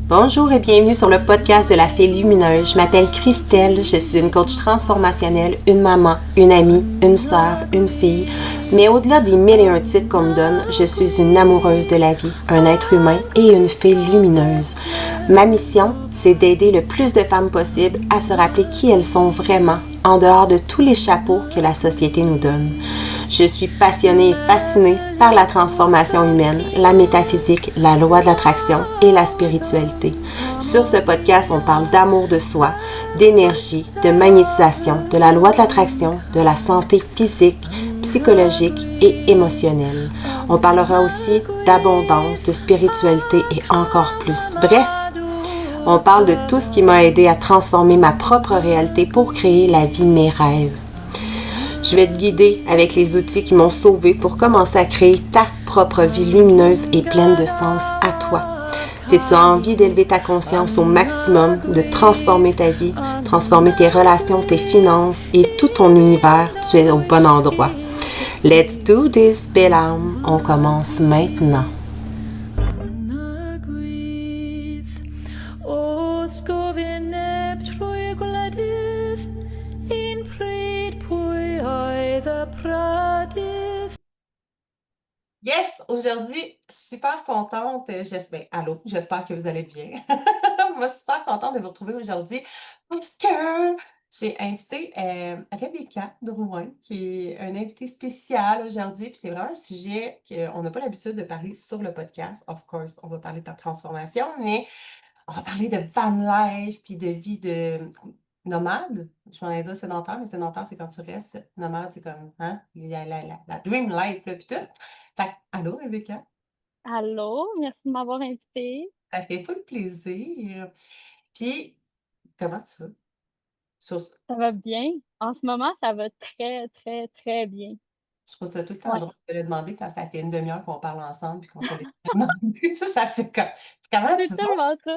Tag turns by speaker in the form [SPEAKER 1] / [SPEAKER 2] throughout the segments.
[SPEAKER 1] Bonjour et bienvenue sur le podcast de la Fée Lumineuse. Je m'appelle Christelle, je suis une coach transformationnelle, une maman, une amie, une sœur, une fille. Mais au-delà des mille et un titres qu'on me donne, je suis une amoureuse de la vie, un être humain et une fée lumineuse. Ma mission, c'est d'aider le plus de femmes possible à se rappeler qui elles sont vraiment, en dehors de tous les chapeaux que la société nous donne. Je suis passionnée et fascinée par la transformation humaine, la métaphysique, la loi de l'attraction et la spiritualité. Sur ce podcast, on parle d'amour de soi, d'énergie, de magnétisation, de la loi de l'attraction, de la santé physique, psychologique et émotionnelle. On parlera aussi d'abondance, de spiritualité et encore plus. Bref, on parle de tout ce qui m'a aidé à transformer ma propre réalité pour créer la vie de mes rêves. Je vais te guider avec les outils qui m'ont sauvée pour commencer à créer ta propre vie lumineuse et pleine de sens à toi. Si tu as envie d'élever ta conscience au maximum, de transformer ta vie, transformer tes relations, tes finances et tout ton univers, tu es au bon endroit. Let's do this, belle âme. On commence maintenant. Yes, aujourd'hui, super contente. Allô, j'espère que vous allez bien. Moi, super contente de vous retrouver aujourd'hui parce que j'ai invité Rebecca Drouin, qui est une invitée spéciale aujourd'hui. Puis c'est vraiment un sujet qu'on n'a pas l'habitude de parler sur le podcast. Of course, on va parler de ta transformation, mais on va parler de van life, puis de vie de nomade. Je m'en ai dit sédentaire, mais sédentaire, c'est quand tu restes. Nomade, c'est comme, hein, il y a la dream life, là, puis tout. Fait que, allô, Rebecca?
[SPEAKER 2] Allô, merci de m'avoir invitée.
[SPEAKER 1] Ça fait full plaisir. Puis, comment tu vas? Sur-
[SPEAKER 2] Ça va bien? En ce moment, ça va très, très, très bien.
[SPEAKER 1] Je trouve ça tout le temps
[SPEAKER 2] Ouais,
[SPEAKER 1] drôle de le demander quand ça fait une demi-heure qu'on parle ensemble puis qu'on se l'est jamais demandé. Ça fait comme, comment
[SPEAKER 2] c'est
[SPEAKER 1] tu vas?
[SPEAKER 2] tellement ça.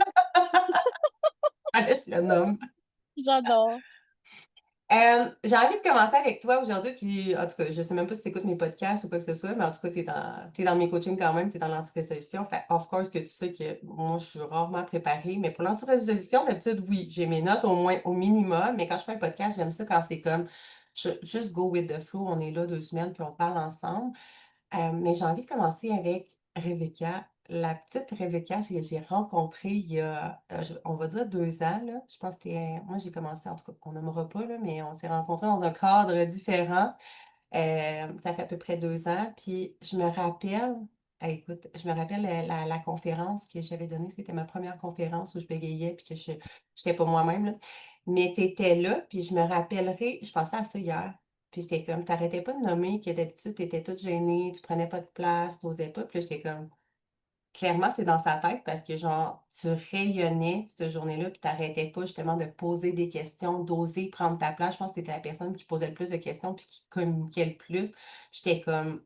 [SPEAKER 1] Allez, je le nomme.
[SPEAKER 2] J'adore.
[SPEAKER 1] J'ai envie de commencer avec toi aujourd'hui, puis en tout cas, je sais même pas si tu écoutes mes podcasts ou quoi que ce soit, mais en tout cas, t'es dans mes coachings quand même, tu es dans l'antirésolution. Fait, of course, que tu sais que moi, je suis rarement préparée, mais pour l'antirésolution, d'habitude, oui, j'ai mes notes au moins au minimum, mais quand je fais un podcast, j'aime ça quand c'est comme juste go with the flow, on est là 2 semaines, puis on parle ensemble. Mais j'ai envie de commencer avec Rebecca. La petite Rebecca, j'ai rencontré il y a, on va dire 2 ans, là. Je pense que moi j'ai commencé, en tout cas, on nommera pas, là, mais on s'est rencontrés dans un cadre différent. Ça fait à peu près 2 ans. Puis je me rappelle, écoute, je me rappelle la conférence que j'avais donnée, c'était ma première conférence où je bégayais puis que je n'étais pas moi-même, là. Mais tu étais là, puis je me rappellerai, je pensais à ça hier. Puis j'étais comme, t'arrêtais pas de nommer que d'habitude, tu étais toute gênée, tu prenais pas de place, tu n'osais pas. Puis là, j'étais comme, clairement, c'est dans sa tête parce que, genre, tu rayonnais cette journée-là, puis t'arrêtais pas justement de poser des questions, d'oser prendre ta place. Je pense que t'étais la personne qui posait le plus de questions puis qui communiquait le plus. J'étais comme,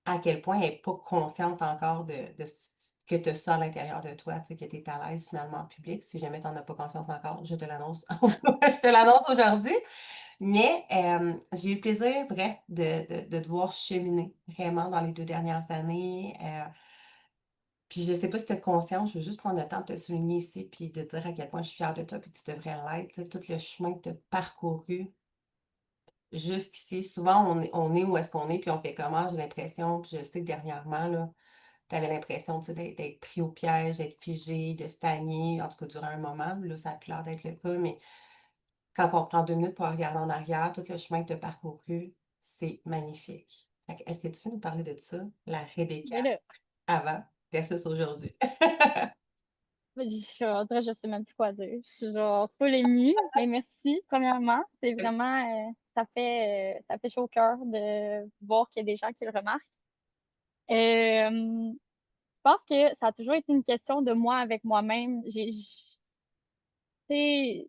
[SPEAKER 1] à quel point elle n'est pas consciente encore de ce que tu as ça à l'intérieur de toi, tu sais, que tu es à l'aise finalement en public. Si jamais tu n'en as pas conscience encore, je te l'annonce. Je te l'annonce aujourd'hui. Mais j'ai eu le plaisir, bref, de te voir cheminer vraiment dans les 2 dernières années. Puis je sais pas si tu as conscience, je veux juste prendre le temps de te souligner ici, puis de dire à quel point je suis fière de toi, puis que tu devrais l'être. Tu sais, tout le chemin que tu as parcouru jusqu'ici. Souvent, on est où est-ce qu'on est, puis on fait comment, j'ai l'impression, puis je sais que dernièrement, là, tu avais l'impression, tu sais, d'être pris au piège, d'être figé, de stagner, en tout cas durant un moment. Là, ça a plus l'air d'être le cas, mais quand on prend 2 minutes pour regarder en arrière, tout le chemin que tu as parcouru, c'est magnifique. Fait que est-ce que tu veux nous parler de ça, la Rebecca
[SPEAKER 2] Mais là,
[SPEAKER 1] avant versus aujourd'hui?
[SPEAKER 2] je sais même plus quoi dire. Je suis genre full émue, mais merci, premièrement. C'est vraiment, ça fait chaud au cœur de voir qu'il y a des gens qui le remarquent. Je pense que ça a toujours été une question de moi avec moi-même. Tu sais,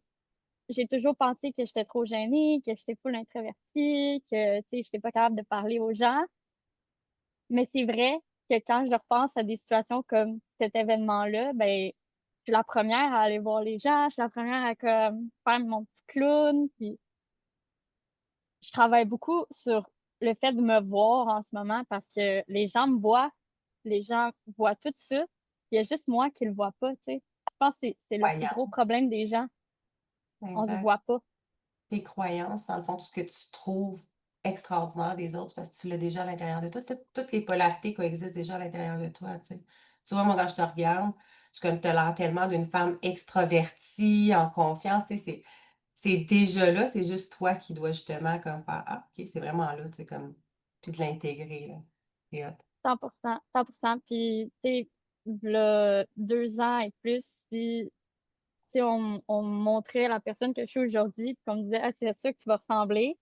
[SPEAKER 2] j'ai toujours pensé que j'étais trop gênée, que j'étais full introvertie, que, tu sais, j'étais pas capable de parler aux gens. Mais c'est vrai que quand je repense à des situations comme cet événement-là, ben, je suis la première à aller voir les gens, je suis la première à comme faire mon petit clown, puis je travaille beaucoup sur le fait de me voir en ce moment parce que les gens me voient, les gens voient tout ça, puis il y a juste moi qui le vois pas, tu sais. pense que c'est le plus gros
[SPEAKER 1] Croyance,
[SPEAKER 2] problème des gens. On se
[SPEAKER 1] exact.
[SPEAKER 2] voit pas.
[SPEAKER 1] Tes croyances, dans le fond, tout ce que tu trouves extraordinaire des autres parce que tu l'as déjà à l'intérieur de toi. Toutes les polarités coexistent déjà à l'intérieur de toi, tu sais. Tu vois, moi, quand je te regarde, je suis comme, tu as l'air tellement d'une femme extravertie, en confiance, tu sais, c'est déjà là, c'est juste toi qui dois justement comme faire: «Ah, OK, c'est vraiment là», tu sais, comme puis de l'intégrer, là. C'est hot.
[SPEAKER 2] 100%, 100%. Puis, tu sais, v'là 2 ans et plus, si on me montrait la personne que je suis aujourd'hui, puis qu'on me disait: «Ah, c'est à ça que tu vas ressembler»,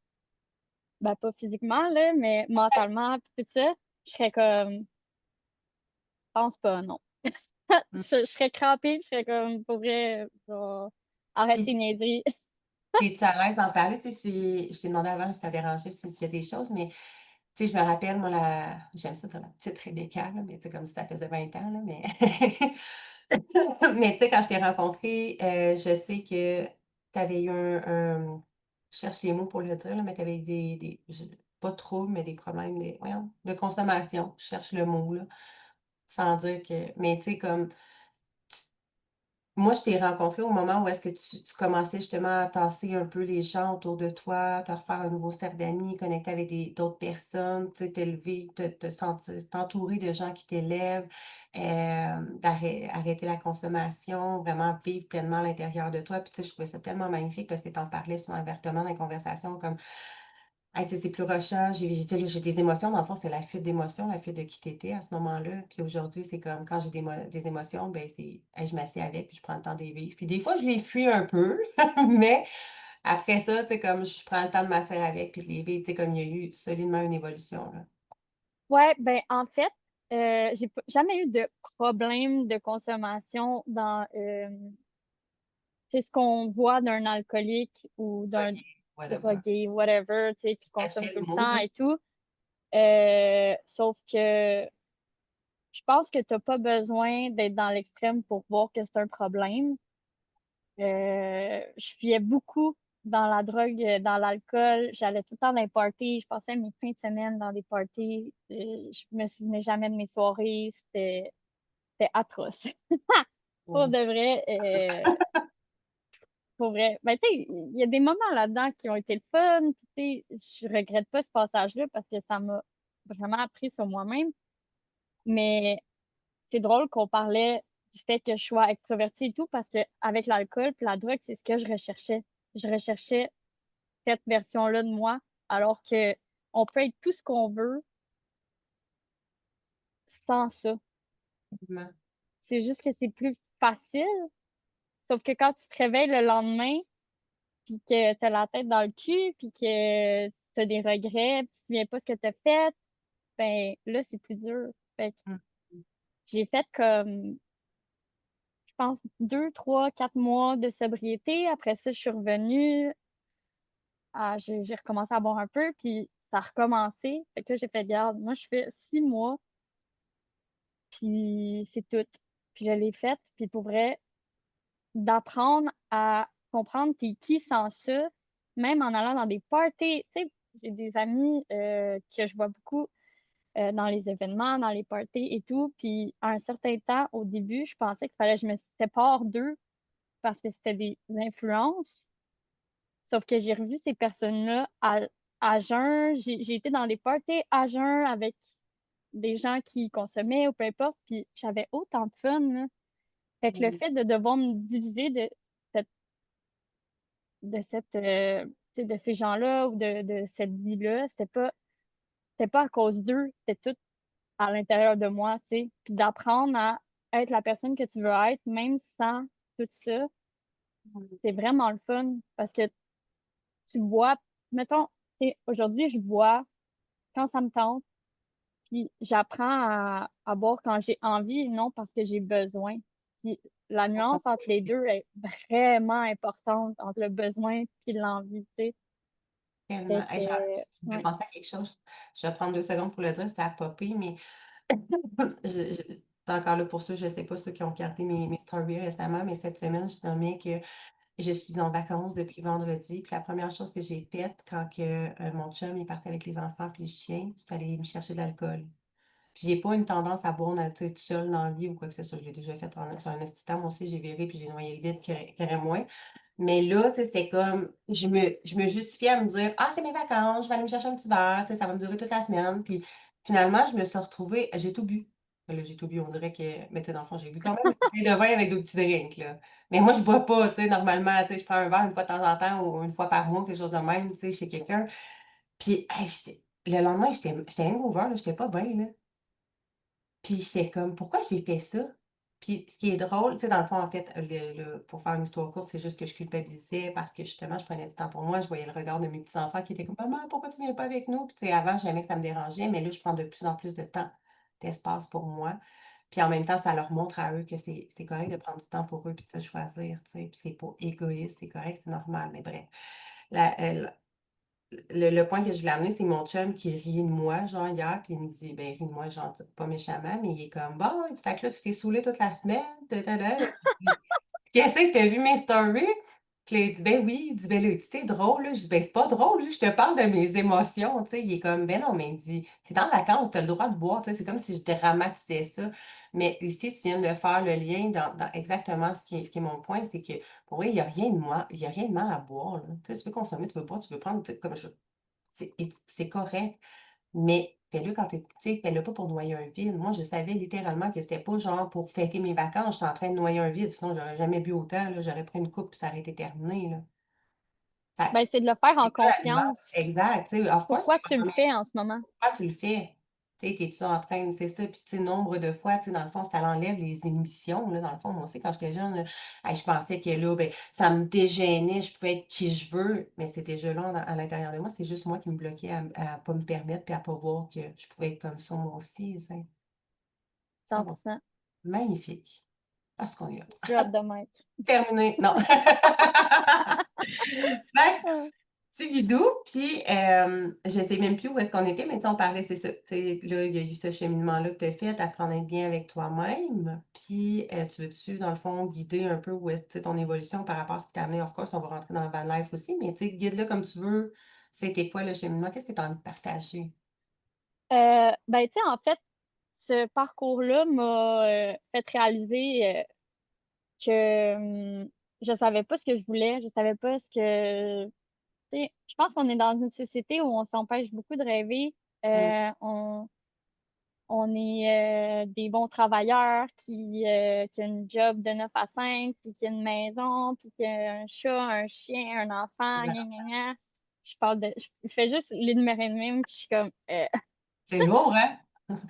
[SPEAKER 2] ben, pas physiquement, là, mais mentalement, puis tout ça, je serais comme: «Pense pas, non».
[SPEAKER 1] Mmh.
[SPEAKER 2] Je serais crampée, puis je serais comme: «Pour vrai, genre, arrête
[SPEAKER 1] Puis
[SPEAKER 2] tes niaiseries».
[SPEAKER 1] es-tu à l'aise d'en parler? Tu sais, si je t'ai demandé avant si ça dérangeait, si tu y a des choses, mais tu sais, je me rappelle, moi, j'aime ça dire la petite Rebecca, là, mais tu sais, comme si ça faisait 20 ans, là, mais mais tu sais, quand je t'ai rencontrée, je sais que tu avais eu je cherche les mots pour le dire, là, mais tu avais eu pas trop, mais des problèmes voyons, de consommation. Je cherche le mot, là, sans dire que mais tu sais, comme moi, je t'ai rencontré au moment où est-ce que tu commençais justement à tasser un peu les gens autour de toi, te refaire un nouveau cercle d'amis, connecter avec d'autres personnes, tu sais, t'élever, te sentir t'entourer de gens qui t'élèvent, arrêter la consommation, vraiment vivre pleinement à l'intérieur de toi. Puis tu sais, je trouvais ça tellement magnifique parce que tu en parlais souvent ouvertement dans les conversations comme ah, tu sais, c'est plus rushant, j'ai des émotions, dans le fond, c'est la fuite d'émotions, la fuite de qui tu à ce moment-là. Puis aujourd'hui, c'est comme quand j'ai des émotions, ben c'est hey, je m'assieds avec, puis je prends le temps de les vivre. Puis des fois, je les fuis un peu, mais après ça, tu sais, comme je prends le temps de m'asseoir avec, puis de les vivre, tu sais, comme il y a eu solidement une évolution, là.
[SPEAKER 2] Ouais, ben, en fait, j'ai pas jamais eu de problème de consommation dans, c'est ce qu'on voit d'un alcoolique ou d'un
[SPEAKER 1] OK, whatever.
[SPEAKER 2] drogué, whatever, tu sais, qui consomme
[SPEAKER 1] Cachais
[SPEAKER 2] tout
[SPEAKER 1] le
[SPEAKER 2] le
[SPEAKER 1] mot,
[SPEAKER 2] temps
[SPEAKER 1] là.
[SPEAKER 2] et tout. Sauf que je pense que tu as pas besoin d'être dans l'extrême pour voir que c'est un problème. Je fuyais beaucoup dans la drogue, dans l'alcool. J'allais tout le temps dans les parties. Je passais mes fins de semaine dans des parties. Je me souvenais jamais de mes soirées. C'était atroce. Pour
[SPEAKER 1] Mmh.
[SPEAKER 2] de vrai, pour vrai. Ben, tu sais, il y a des moments là-dedans qui ont été le fun. Puis, tu sais, je regrette pas ce passage-là parce que ça m'a vraiment appris sur moi-même. Mais c'est drôle qu'on parlait du fait que je sois extrovertie et tout parce que avec l'alcool puis la drogue, c'est ce que je recherchais. Je recherchais cette version-là de moi, alors que on peut être tout ce qu'on veut sans ça.
[SPEAKER 1] Absolument.
[SPEAKER 2] C'est juste que c'est plus facile, sauf que quand tu te réveilles le lendemain, puis que tu as la tête dans le cul, puis que tu as des regrets, puis tu te souviens pas ce que tu as fait, ben là, c'est plus dur. Fait que
[SPEAKER 1] Mmh.
[SPEAKER 2] j'ai fait comme, je pense, 2, 3, 4 mois de sobriété. Après ça, je suis revenue, j'ai recommencé à boire un peu, puis ça a recommencé. Fait que là, j'ai fait: «Garde, moi, je fais 6 mois, puis c'est tout». Puis je l'ai faite, puis pour vrai, d'apprendre à comprendre t'es qui sans ça, même en allant dans des parties. Tu sais, j'ai des amis, que je vois beaucoup, dans les événements, dans les parties et tout, puis à un certain temps, au début, je pensais qu'il fallait que je me sépare d'eux parce que c'était des influences. Sauf que j'ai revu ces personnes-là à jeun. J'ai été dans des parties à jeun avec des gens qui consommaient ou peu importe, puis j'avais autant de fun, là. Fait que le
[SPEAKER 1] Mmh.
[SPEAKER 2] fait de devoir me diviser cette de tu sais, de ces gens-là ou de cette vie-là, c'était pas à cause d'eux, c'était tout à l'intérieur de moi, tu sais. Puis d'apprendre à être la personne que tu veux être, même sans tout ça,
[SPEAKER 1] Mmh.
[SPEAKER 2] c'est vraiment le fun parce que tu bois, mettons, tu sais, aujourd'hui, je bois quand ça me tente, puis j'apprends à boire quand j'ai envie et non parce que j'ai besoin. Puis la nuance entre les 2 est vraiment importante, entre le besoin puis l'envie, tu sais. Fait
[SPEAKER 1] Tellement. Hey,
[SPEAKER 2] que
[SPEAKER 1] tu me fais
[SPEAKER 2] ouais.
[SPEAKER 1] penser à quelque chose. Je vais prendre 2 secondes pour le dire, ça a popé, mais je tu encore là pour ça, je sais pas ceux qui ont regardé mes stories récemment, mais cette semaine, je nommais que je suis en vacances depuis vendredi, puis la première chose que j'ai faite quand que, mon chum est parti avec les enfants puis le chien, j'étais allée me chercher de l'alcool. Puis j'ai pas une tendance à boire, tu sais, toute seule dans la vie ou quoi que ce soit. Je l'ai déjà fait sur un esti de temps. Moi aussi, j'ai viré puis j'ai noyé le vide moins. Mais là, tu sais, c'était comme, je me justifiais à me dire, ah, c'est mes vacances, je vais aller me chercher un petit verre, tu sais, ça va me durer toute la semaine. Puis finalement, je me suis retrouvée, j'ai tout bu. Là, j'ai tout bu, on dirait que, mais tu sais, dans le fond, j'ai bu quand même une bouteille de vin avec deux petits drinks, là. Mais moi, je bois pas, tu sais, normalement, tu sais, je prends un verre une fois de temps en temps ou une fois par mois, quelque chose de même, tu sais, chez quelqu'un. Puis, hey, le lendemain, j'étais hangover, là, j'étais pas bien, là. Puis j'étais comme, pourquoi j'ai fait ça? Puis ce qui est drôle, tu sais, dans le fond, en fait, pour faire une histoire courte, c'est juste que je culpabilisais parce que justement, je prenais du temps pour moi. Je voyais le regard de mes petits-enfants qui étaient comme, maman, pourquoi tu viens pas avec nous? Puis tu sais, avant, jamais que ça me dérangeait, mais là, je prends de plus en plus de temps, d'espace pour moi. Puis en même temps, ça leur montre à eux que c'est correct de prendre du temps pour eux puis de se choisir, tu sais. Puis c'est pas égoïste, c'est correct, c'est normal. Mais bref, la, le point que je voulais amener, c'est mon chum qui rit de moi, genre, hier, puis il me dit, ben, rit de moi, genre, pas méchamment, mais il est comme, bon, il dit, fait que là, tu t'es saoulé toute la semaine, là. Qu'est-ce que t'as vu mes stories? Puis là, il dit, ben oui, il dit, ben là, tu sais, c'est drôle, là. Je dis, ben, c'est pas drôle, là, je te parle de mes émotions, tu sais. Il est comme, ben non, mais il dit, t'es en vacances, t'as le droit de boire, tu sais, c'est comme si je dramatisais ça. Mais ici, tu viens de faire le lien dans exactement ce qui est mon point, c'est que, pour vrai, il y a rien de mal, il y a rien de mal à boire, là. Tu sais, tu veux consommer, tu veux boire, tu veux prendre, tu sais, comme c'est correct, mais fais-le quand tu sais, fais-le pas pour noyer un vide. Moi, je savais littéralement que c'était pas genre pour fêter mes vacances, j'étais en train de noyer un vide, sinon j'aurais jamais bu autant, là, j'aurais pris une coupe puis ça aurait été terminé, là. Fait
[SPEAKER 2] Ben, c'est de le faire en
[SPEAKER 1] c'est quoi la nuance?
[SPEAKER 2] conscience.
[SPEAKER 1] Exact, tu sais, of course,
[SPEAKER 2] Pourquoi
[SPEAKER 1] tu
[SPEAKER 2] tu
[SPEAKER 1] vas
[SPEAKER 2] le
[SPEAKER 1] nommer
[SPEAKER 2] fais en ce moment?
[SPEAKER 1] pourquoi tu le fais? Tu sais, t'es-tu en train c'est ça, puis tu sais, nombre de fois, tu sais, dans le fond, ça enlève les inhibitions, là, dans le fond. Moi aussi, quand j'étais jeune, là, hey, je pensais que là, ben, ça me dégênait, je pouvais être qui je veux, mais c'était déjà là à l'intérieur de moi, c'est juste moi qui me bloquais à pas me permettre puis à pas voir que je pouvais être comme ça moi aussi, tu sais. Ça va.
[SPEAKER 2] 100%.
[SPEAKER 1] Magnifique. Parce qu'on y a.
[SPEAKER 2] Drop the mic.
[SPEAKER 1] Terminé. Non. Fait
[SPEAKER 2] Ah.
[SPEAKER 1] petit guidou, puis je sais même plus où est-ce qu'on était, mais tu sais, on parlait, c'est ça. Tu sais, là, il y a eu ce cheminement-là que tu as fait, apprendre à être bien avec toi-même. Puis, tu veux-tu, dans le fond, guider un peu où est-ce, tu sais, ton évolution par rapport à ce qui t'a amené? Of course, on va rentrer dans la van life aussi, mais tu sais, guide-le comme tu veux. C'était quoi le cheminement? Qu'est-ce que tu as envie de partager?
[SPEAKER 2] Ben, tu sais, en fait, ce parcours-là m'a fait réaliser que je savais pas ce que je voulais, je savais pas ce que... Tu sais, je pense qu'on est dans une société où on s'empêche beaucoup de rêver.
[SPEAKER 1] Mmh,
[SPEAKER 2] On est des bons travailleurs qui ont une job de 9 à 5, puis qui a une maison, puis qui a un chat, un chien, un enfant, gna
[SPEAKER 1] exact.
[SPEAKER 2] gna gna. Je fais juste l'énumérer de même, puis je suis comme,
[SPEAKER 1] C'est lourd, hein?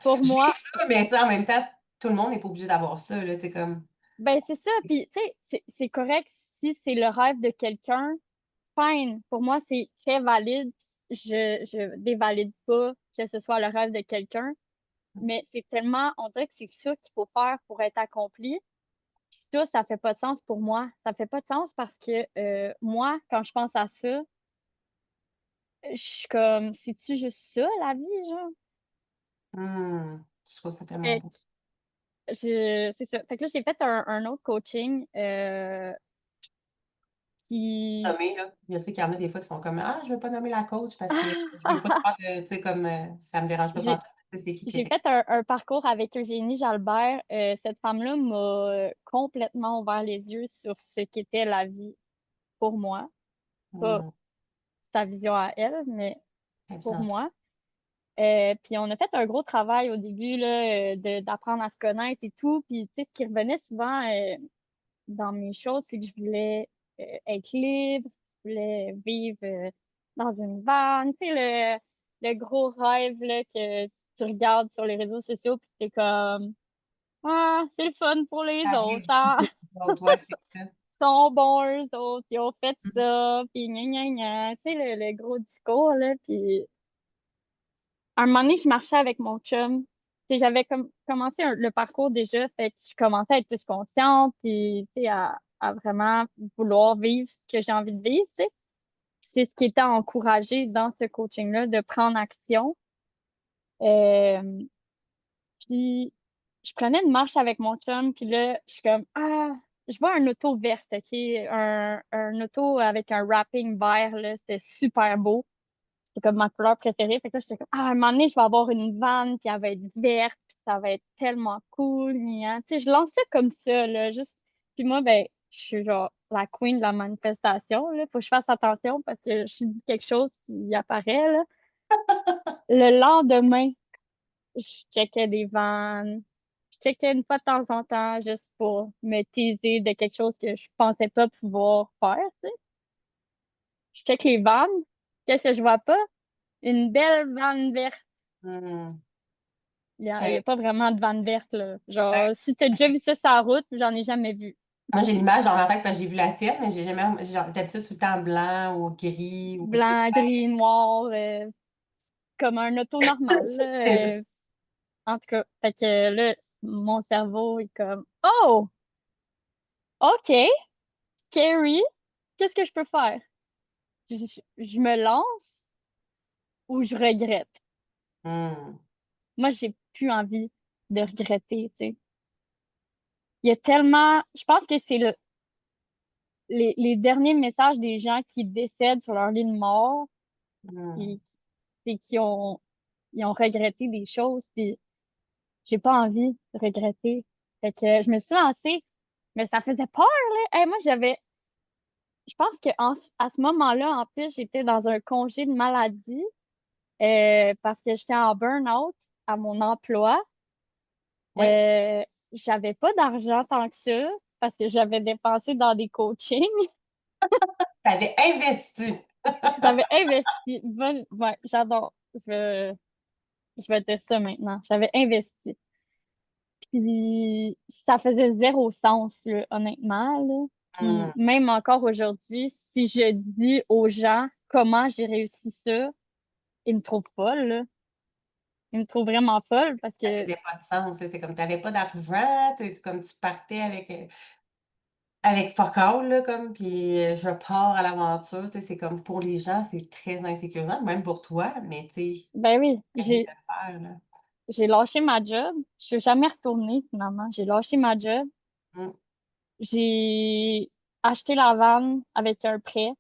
[SPEAKER 2] pour
[SPEAKER 1] J'ai
[SPEAKER 2] moi,
[SPEAKER 1] ça, mais tu sais, en même temps, tout le monde n'est pas obligé d'avoir ça, là, tu sais, comme
[SPEAKER 2] ben c'est ça, puis tu sais, c'est correct si c'est le rêve de quelqu'un, fine. Pour moi, c'est très valide. Je dévalide pas que ce soit le rêve de quelqu'un, mais c'est tellement, on dirait que c'est ça qu'il faut faire pour être accompli. Puis ça fait pas de sens pour moi. Ça fait pas de sens parce que moi, quand je pense à ça, je suis comme, c'est-tu juste ça, la vie, genre?
[SPEAKER 1] je trouve ça tellement
[SPEAKER 2] Fait
[SPEAKER 1] beau.
[SPEAKER 2] c'est ça. Fait que là, j'ai fait un autre coaching qui.
[SPEAKER 1] Nommer, là. Je sais qu'il y en a des fois qui sont comme: «Ah, je veux pas nommer la coach parce que je veux pas
[SPEAKER 2] Ah!
[SPEAKER 1] croire que» tu sais, comme, «ça me dérange pas
[SPEAKER 2] J'ai
[SPEAKER 1] pantoute». Tu sais, c'est qui
[SPEAKER 2] j'ai
[SPEAKER 1] était?
[SPEAKER 2] fait un parcours avec Eugénie Jalbert. Cette femme-là m'a complètement ouvert les yeux sur ce qu'était la vie pour moi. Pas
[SPEAKER 1] Mmh,
[SPEAKER 2] sa vision à elle, mais pour
[SPEAKER 1] absente.
[SPEAKER 2] moi. Puis on a fait un gros travail au début là, d'apprendre à se connaître et tout. Puis tu sais, ce qui revenait souvent dans mes choses, c'est que je voulais être libre, je voulais vivre dans une van. Tu sais, le gros rêve là, que tu regardes sur les réseaux sociaux, puis t'es comme Ah, c'est le fun pour les
[SPEAKER 1] Ça
[SPEAKER 2] autres,
[SPEAKER 1] arrive
[SPEAKER 2] hein?
[SPEAKER 1] juste pour l'autre, ouais, c'est ça.
[SPEAKER 2] Ils sont bons eux autres, ils ont fait
[SPEAKER 1] Mmh,
[SPEAKER 2] ça, puis gna gna gna. Tu sais, le gros discours, là, puis un moment donné, je marchais avec mon chum. Tu sais, j'avais commencé le parcours déjà, fait que je commençais à être plus consciente, puis tu sais, à vraiment vouloir vivre ce que j'ai envie de vivre, tu sais. Puis c'est ce qui était encouragé dans ce coaching-là, de prendre action. Euh, puis je prenais une marche avec mon chum, puis là, je suis comme, ah, je vois un auto verte, OK? Un auto avec un wrapping vert, là, c'était super beau. c'est comme ma couleur préférée. Fait que là, j'étais comme, ah, à un moment donné, je vais avoir une vanne, puis elle va être verte, puis ça va être tellement cool. Hein. Tu sais, je lance ça comme ça, là, juste. Puis moi, ben, je suis genre la queen de la manifestation, là. Faut que je fasse attention parce que je dis quelque chose qui apparaît, là. Le lendemain, je checkais des vannes. Je checkais une fois de temps en temps juste pour me teaser de quelque chose que je pensais pas pouvoir faire, tu sais. Je check les vannes. Qu'est-ce que je vois pas? Une belle vanne verte.
[SPEAKER 1] Hmm.
[SPEAKER 2] Il y a pas vraiment de vanne verte, là.
[SPEAKER 1] Ouais.
[SPEAKER 2] Genre, si t'as déjà vu ça sur la route, j'en ai jamais vu.
[SPEAKER 1] Moi, j'ai l'image dans ma tête parce que j'ai vu la tienne, mais j'ai jamais. D'habitude, tout le temps blanc ou gris ou quelque chose.
[SPEAKER 2] Blanc, gris, noir, comme un auto normal, là. En tout cas, fait que là, mon cerveau est comme, oh, OK, scary. Qu'est-ce que je peux faire? Je me lance ou je regrette?
[SPEAKER 1] Hmm.
[SPEAKER 2] Moi, j'ai plus envie de regretter, tu sais. Il y a tellement, je pense que c'est les derniers messages des gens qui décèdent sur leur lit de mort,
[SPEAKER 1] Hmm.
[SPEAKER 2] qui, qui ont, ils ont regretté des choses, puis j'ai pas envie de regretter. Fait que je me suis lancée, mais ça faisait peur, là. Moi, je pense que à ce moment-là, en plus, j'étais dans un congé de maladie, parce que j'étais en burn-out à mon emploi.
[SPEAKER 1] Oui,
[SPEAKER 2] Euh, J'avais pas d'argent tant que ça parce que j'avais dépensé dans des coachings.
[SPEAKER 1] t'avais investi.
[SPEAKER 2] J'avais investi. Ouais, j'adore. Je vais dire ça maintenant. J'avais investi. Puis ça faisait zéro sens, là, honnêtement, là.
[SPEAKER 1] Hmm.
[SPEAKER 2] Puis même encore aujourd'hui, si je dis aux gens comment j'ai réussi ça, ils me trouvent folle, là. Ils me trouvent vraiment folle parce
[SPEAKER 1] Ça
[SPEAKER 2] que,
[SPEAKER 1] faisait pas de sens. C'est comme t'avais pas d'argent, comme tu partais avec fuck all, là, comme, puis je pars à l'aventure. C'est comme pour les gens, c'est très insécurisant, même pour toi, mais tu sais,
[SPEAKER 2] ben oui,
[SPEAKER 1] rien de le faire, là.
[SPEAKER 2] j'ai lâché ma job. Je suis jamais retournée, finalement. J'ai lâché ma job.
[SPEAKER 1] Hmm.
[SPEAKER 2] J'ai acheté la vanne avec un prêt,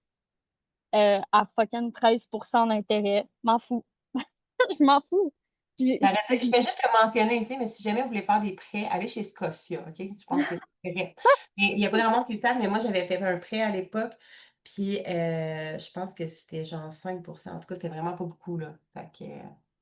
[SPEAKER 2] à fucking 13% d'intérêt. M'en fous. Je m'en fous.
[SPEAKER 1] Je vais juste le mentionner ici, mais si jamais vous voulez faire des prêts, allez chez Scotia, OK? Je pense que c'est vrai. Mais il y a pas grand monde qui le savent, mais moi, j'avais fait un prêt à l'époque, puis je pense que c'était genre 5%. En tout cas, c'était vraiment pas beaucoup, là. Fait que,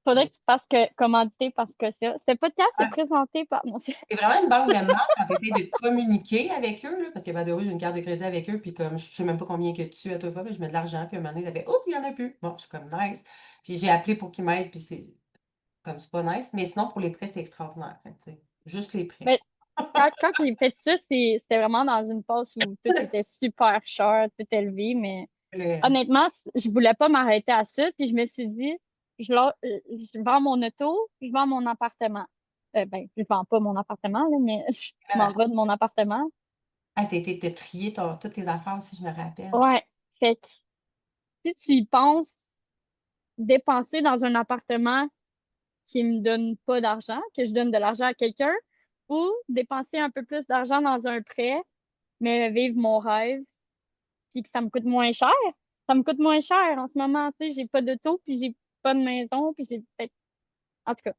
[SPEAKER 2] Faudrait
[SPEAKER 1] mais
[SPEAKER 2] que tu te fasses commanditer par Scotia. Ce podcast est
[SPEAKER 1] ouais,
[SPEAKER 2] présenté par... Non,
[SPEAKER 1] c'est vraiment une banque de maths quand tu essaies de communiquer avec eux, là, parce que, bah, de j'ai une carte de crédit avec eux, puis comme je sais même pas combien que tu à toi fois, je mets de l'argent, puis à un moment donné, ils avaient, oh, il y en a plus. Bon, je suis comme nice. Puis j'ai appelé pour qu'ils m'aident, puis c'est pas nice. Mais sinon, pour les prêts, c'est extraordinaire. Fait que, tu sais, juste les prêts.
[SPEAKER 2] mais quand j'ai fait ça, c'était vraiment dans une phase où tout était super cher, tout élevé, mais
[SPEAKER 1] Le-
[SPEAKER 2] honnêtement, je voulais pas m'arrêter à ça, puis je me suis dit, je vends mon auto, je vends mon appartement. Ben, je vends pas mon appartement, là, mais je m'en vais de mon appartement.
[SPEAKER 1] Ah, c'était de trier toutes tes affaires aussi, je me rappelle.
[SPEAKER 2] Ouais, fait que si tu y penses, dépenser dans un appartement qui me donne pas d'argent, que je donne de l'argent à quelqu'un, ou dépenser un peu plus d'argent dans un prêt, mais vivre mon rêve, puis que ça me coûte moins cher. Ça me coûte moins cher en ce moment, tu sais, j'ai pas d'auto, puis j'ai pas de maison, puis en tout cas.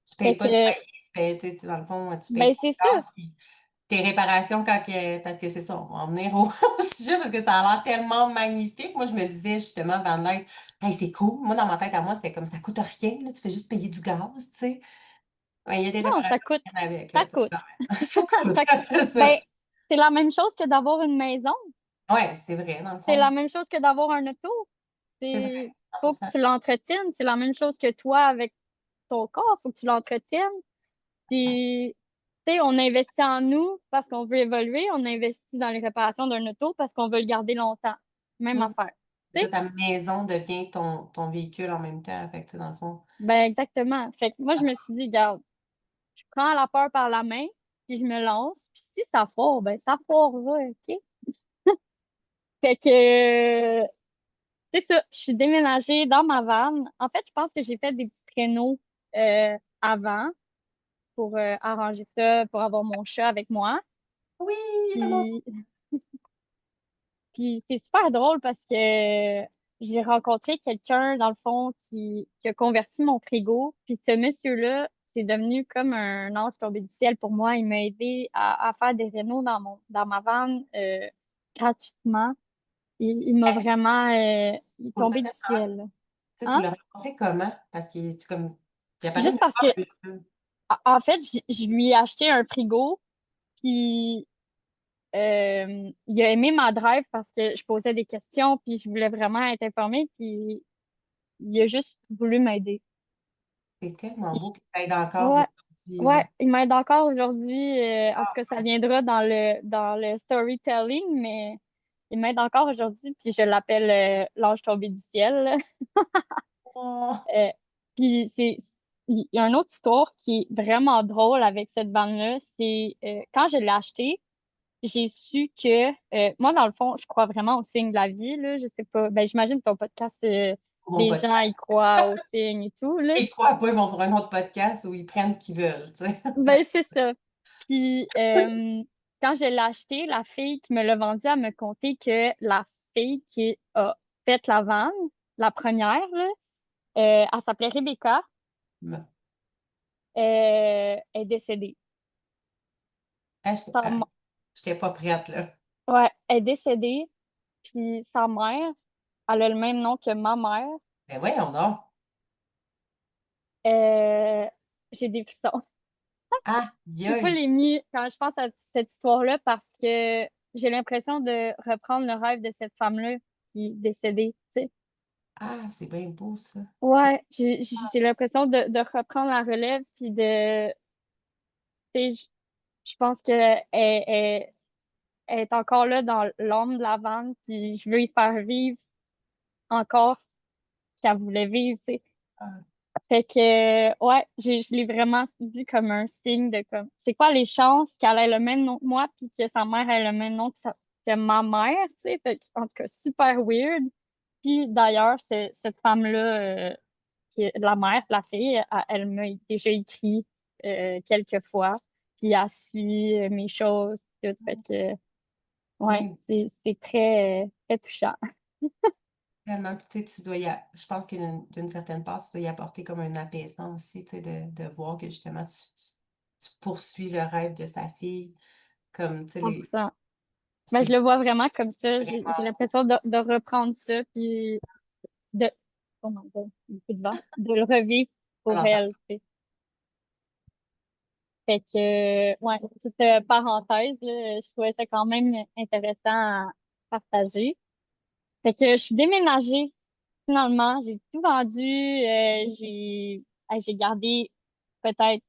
[SPEAKER 1] Tu
[SPEAKER 2] Fait
[SPEAKER 1] payes pas de
[SPEAKER 2] que,
[SPEAKER 1] loyer, tu sais, dans le fond, tu payes
[SPEAKER 2] ben,
[SPEAKER 1] ton
[SPEAKER 2] c'est ça.
[SPEAKER 1] gaz, puis tes réparations parce que c'est ça, on va en venir au sujet parce que ça a l'air tellement magnifique. Moi, je me disais justement, Van Life, hey, c'est cool. Moi, dans ma tête à moi, c'était comme ça coûte rien, là, tu fais juste payer du gaz, tu sais. Ouais, il y a des
[SPEAKER 2] Non,
[SPEAKER 1] réparations
[SPEAKER 2] ça coûte.
[SPEAKER 1] qui viennent avec,
[SPEAKER 2] Ça
[SPEAKER 1] là, tu sais.
[SPEAKER 2] coûte.
[SPEAKER 1] Ça coûte,
[SPEAKER 2] Ça-
[SPEAKER 1] c'est ça.
[SPEAKER 2] ben, c'est la même chose que d'avoir une maison.
[SPEAKER 1] Ouais, c'est vrai, dans le
[SPEAKER 2] C'est
[SPEAKER 1] fond.
[SPEAKER 2] la même chose que d'avoir un auto.
[SPEAKER 1] C'est vrai,
[SPEAKER 2] C'est, faut que
[SPEAKER 1] 100%.
[SPEAKER 2] tu l'entretiennes. C'est la même chose que toi avec ton corps. Faut que tu l'entretiennes. Puis, tu sais, on investit en nous parce qu'on veut évoluer. On investit dans les réparations d'un auto parce qu'on veut le garder longtemps. Même
[SPEAKER 1] Hum.
[SPEAKER 2] affaire. Tu
[SPEAKER 1] Là,
[SPEAKER 2] sais?
[SPEAKER 1] ta maison devient ton véhicule en même temps. Fait que, tu sais, dans le fond.
[SPEAKER 2] Ben, exactement. Fait que moi, je me suis dit, regarde, je prends la peur par la main, puis je me lance. Puis si ça foire, ben, ça foirera, OK? Fait que, c'est ça. Je suis déménagée dans ma van. En fait, je pense que j'ai fait des petits traîneaux, avant pour, arranger ça, pour avoir mon chat avec moi.
[SPEAKER 1] Oui, il est dans mon.
[SPEAKER 2] Puis, puis c'est super drôle parce que j'ai rencontré quelqu'un, dans le fond, qui a converti mon frigo. Puis ce monsieur-là, c'est devenu comme un ange tombé du ciel pour moi. Il m'a aidé à faire des rénaux dans ma van gratuitement. Il m'a vraiment il est
[SPEAKER 1] Je trouve ça
[SPEAKER 2] tombé du
[SPEAKER 1] tellement.
[SPEAKER 2] ciel, là.
[SPEAKER 1] Tu sais, tu
[SPEAKER 2] Hein?
[SPEAKER 1] l'as rencontré comment? Parce qu'il est comme. Il apparaît
[SPEAKER 2] Juste
[SPEAKER 1] nulle
[SPEAKER 2] parce que,
[SPEAKER 1] part dans le film.
[SPEAKER 2] en fait, je lui ai acheté un frigo, puis il a aimé ma drive parce que je posais des questions, puis je voulais vraiment être informée, puis il a juste voulu m'aider.
[SPEAKER 1] C'est tellement
[SPEAKER 2] Puis,
[SPEAKER 1] beau qu'il t'aide encore
[SPEAKER 2] ouais,
[SPEAKER 1] aujourd'hui,
[SPEAKER 2] ouais,
[SPEAKER 1] là.
[SPEAKER 2] il m'aide encore aujourd'hui. En tout
[SPEAKER 1] Ah,
[SPEAKER 2] cas, ça viendra dans le storytelling, mais il m'aide encore aujourd'hui, puis je l'appelle l'ange tombé du ciel, là.
[SPEAKER 1] oh,
[SPEAKER 2] Euh, puis il y a une autre histoire qui est vraiment drôle avec cette vanne-là, c'est quand je l'ai achetée, j'ai su que moi, dans le fond, je crois vraiment aux signes de la vie, là. Je sais pas. Ben, j'imagine que ton podcast,
[SPEAKER 1] mon
[SPEAKER 2] les gens
[SPEAKER 1] podcast.
[SPEAKER 2] y croient aux signes et tout, là.
[SPEAKER 1] Ils croient pas, ils vont sur un autre podcast où ils prennent ce qu'ils veulent, tu sais.
[SPEAKER 2] Ben, c'est ça. Puis, quand je l'ai acheté, la fille qui me l'a vendu, elle me contait que la fille qui a fait la vanne, la première, là, elle s'appelait Rebecca,
[SPEAKER 1] Mais,
[SPEAKER 2] est décédée.
[SPEAKER 1] ah,
[SPEAKER 2] Sa, m-
[SPEAKER 1] j'étais pas prête, là.
[SPEAKER 2] ouais, elle est décédée, puis sa mère, elle a le même nom que ma mère.
[SPEAKER 1] Ben voyons donc.
[SPEAKER 2] Euh, j'ai des frissons.
[SPEAKER 1] Ah,
[SPEAKER 2] Je suis pas
[SPEAKER 1] aïe.
[SPEAKER 2] émue quand je pense à cette histoire-là parce que j'ai l'impression de reprendre le rêve de cette femme-là qui est décédée, tu sais.
[SPEAKER 1] Ah, c'est bien beau, ça.
[SPEAKER 2] Ouais, j'ai l'impression de reprendre la relève puis tu sais, je pense que elle est encore là dans l'ombre de la vanne puis je veux y faire vivre encore ce qu'elle voulait vivre, tu sais.
[SPEAKER 1] Ah,
[SPEAKER 2] Fait que, ouais, je l'ai vraiment vu comme un signe de comme, c'est quoi les chances qu'elle ait le même nom que moi, puis que sa mère ait le même nom que ma mère, tu sais. Fait que, en tout cas, super weird. Puis d'ailleurs, cette femme-là, qui est la mère, la fille, elle m'a déjà écrit quelques fois, puis elle suit mes choses, tout. Fait que, ouais,
[SPEAKER 1] bien,
[SPEAKER 2] c'est très, très touchant.
[SPEAKER 1] tellement. Puis, tu sais, je pense que d'une certaine part, tu dois y apporter comme un apaisement aussi, tu sais, de voir que justement, tu poursuis le rêve de sa fille. Comme, tu sais,
[SPEAKER 2] 100%. Ben, je
[SPEAKER 1] c'est
[SPEAKER 2] le vois vraiment comme ça. J'ai
[SPEAKER 1] vraiment beau.
[SPEAKER 2] l'impression de reprendre ça, puis de, oh my God, beaucoup de vent, de le revivre
[SPEAKER 1] On
[SPEAKER 2] pour
[SPEAKER 1] l'entend.
[SPEAKER 2] elle, tu sais. Fait que, ouais, petite parenthèse, là, je trouvais ça quand même intéressant à partager. Fait que je suis déménagée, finalement. J'ai tout vendu. J'ai gardé peut-être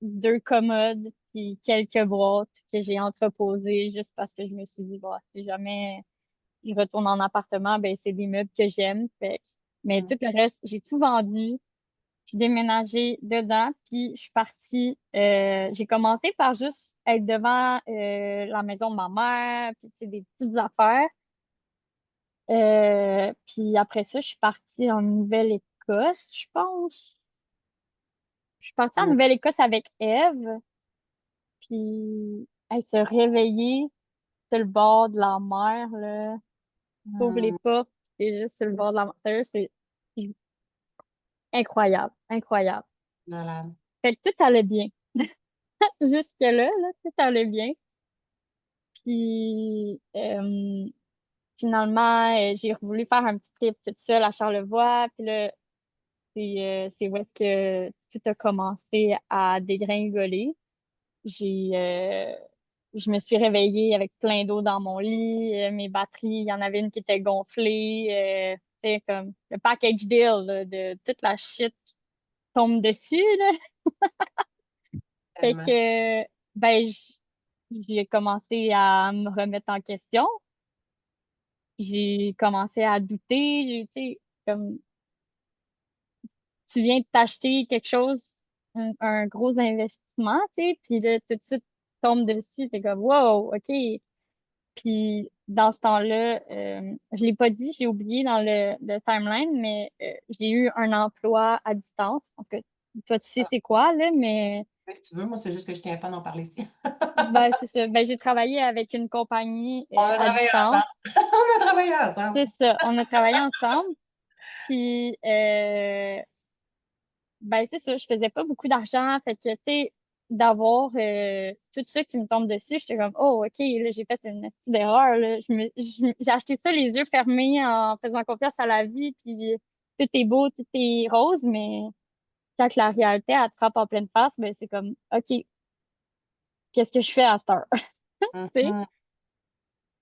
[SPEAKER 2] 2 commodes, puis quelques boîtes que j'ai entreposées juste parce que je me suis dit, bon, si jamais je retourne en appartement, ben c'est des meubles que j'aime. Mais
[SPEAKER 1] Mm.
[SPEAKER 2] tout le reste, j'ai tout vendu. J'ai déménagé dedans, puis je suis partie. J'ai commencé par juste être devant la maison de ma mère, puis tu sais, des petites affaires. Puis après ça, je suis partie en Nouvelle-Écosse, je pense. Je suis partie en
[SPEAKER 1] Mm.
[SPEAKER 2] Nouvelle-Écosse avec Eve, puis elle se réveillait sur le bord de la mer, là. T'ouvres les
[SPEAKER 1] Mm.
[SPEAKER 2] portes, c'est juste sur le bord de la mer. Sérieux, c'est incroyable, incroyable.
[SPEAKER 1] Malade.
[SPEAKER 2] Fait que tout allait bien. Jusque-là, là, tout allait bien. Puis finalement, j'ai voulu faire un petit trip toute seule à Charlevoix. Puis là, c'est où est-ce que tout a commencé à dégringoler. J'ai, je me suis réveillée avec plein d'eau dans mon lit. Mes batteries, il y en avait une qui était gonflée. Tu sais, comme le package deal là, de toute la shit qui tombe dessus, là. Fait
[SPEAKER 1] Tellement.
[SPEAKER 2] que, ben, j'ai commencé à me remettre en question. J'ai commencé à douter. Tu sais, comme tu viens de t'acheter quelque chose, un gros investissement, tu sais, puis là, tout de suite, tombe dessus, t'es comme, wow, OK. Puis dans ce temps-là, je l'ai pas dit, j'ai oublié dans le timeline, mais j'ai eu un emploi à distance. Donc, Toi, tu sais c'est quoi, là, mais
[SPEAKER 1] Si tu veux, moi, c'est juste que je tiens pas d'en parler ici.
[SPEAKER 2] ben, c'est ça. Ben, j'ai travaillé avec une compagnie
[SPEAKER 1] On a
[SPEAKER 2] à
[SPEAKER 1] travaillé ensemble.
[SPEAKER 2] distance.
[SPEAKER 1] On a travaillé ensemble.
[SPEAKER 2] C'est ça. On a travaillé ensemble. Puis, ben, c'est ça. Je faisais pas beaucoup d'argent. Fait que, tu sais, d'avoir tout ça qui me tombe dessus, j'étais comme, oh, OK, là, j'ai fait une petite erreur. Là. J'ai acheté ça les yeux fermés en faisant confiance à la vie. Puis, tout est beau, tout est rose. Mais quand la réalité attrape en pleine face, ben, c'est comme, OK, qu'est-ce que je fais à cette heure? Tu sais?
[SPEAKER 1] Mhm.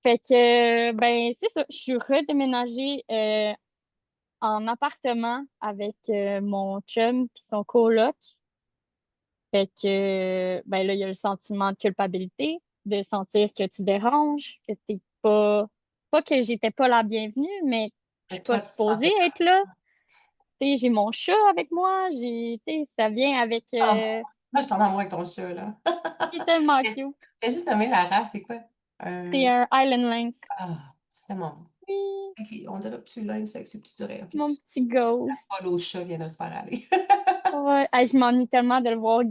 [SPEAKER 2] Fait que, ben, c'est ça. Je suis redéménagée en appartement avec mon chum puis son coloc. Fait que, ben là, il y a le sentiment de culpabilité, de sentir que tu déranges, que t'es pas que j'étais pas la bienvenue, mais je
[SPEAKER 1] Mais
[SPEAKER 2] suis pas
[SPEAKER 1] toi, tu te
[SPEAKER 2] supposée
[SPEAKER 1] sentais
[SPEAKER 2] être là. Tu sais, j'ai mon chat avec moi, tu sais, ça vient avec,
[SPEAKER 1] comme moi, je suis en amour avec ton chat, là.
[SPEAKER 2] il est tellement
[SPEAKER 1] Fais
[SPEAKER 2] cute.
[SPEAKER 1] fais juste nommer la race, c'est quoi?
[SPEAKER 2] C'est
[SPEAKER 1] Un
[SPEAKER 2] un Highland Lynx.
[SPEAKER 1] c'est tellement beau.
[SPEAKER 2] Oui,
[SPEAKER 1] On dirait petit lynx avec ses petites oreilles. OK,
[SPEAKER 2] mon
[SPEAKER 1] excuse.
[SPEAKER 2] petit ghost.
[SPEAKER 1] Pas l'autre chat vient de se faire aller.
[SPEAKER 2] Ouais, hey, je m'ennuie tellement de le voir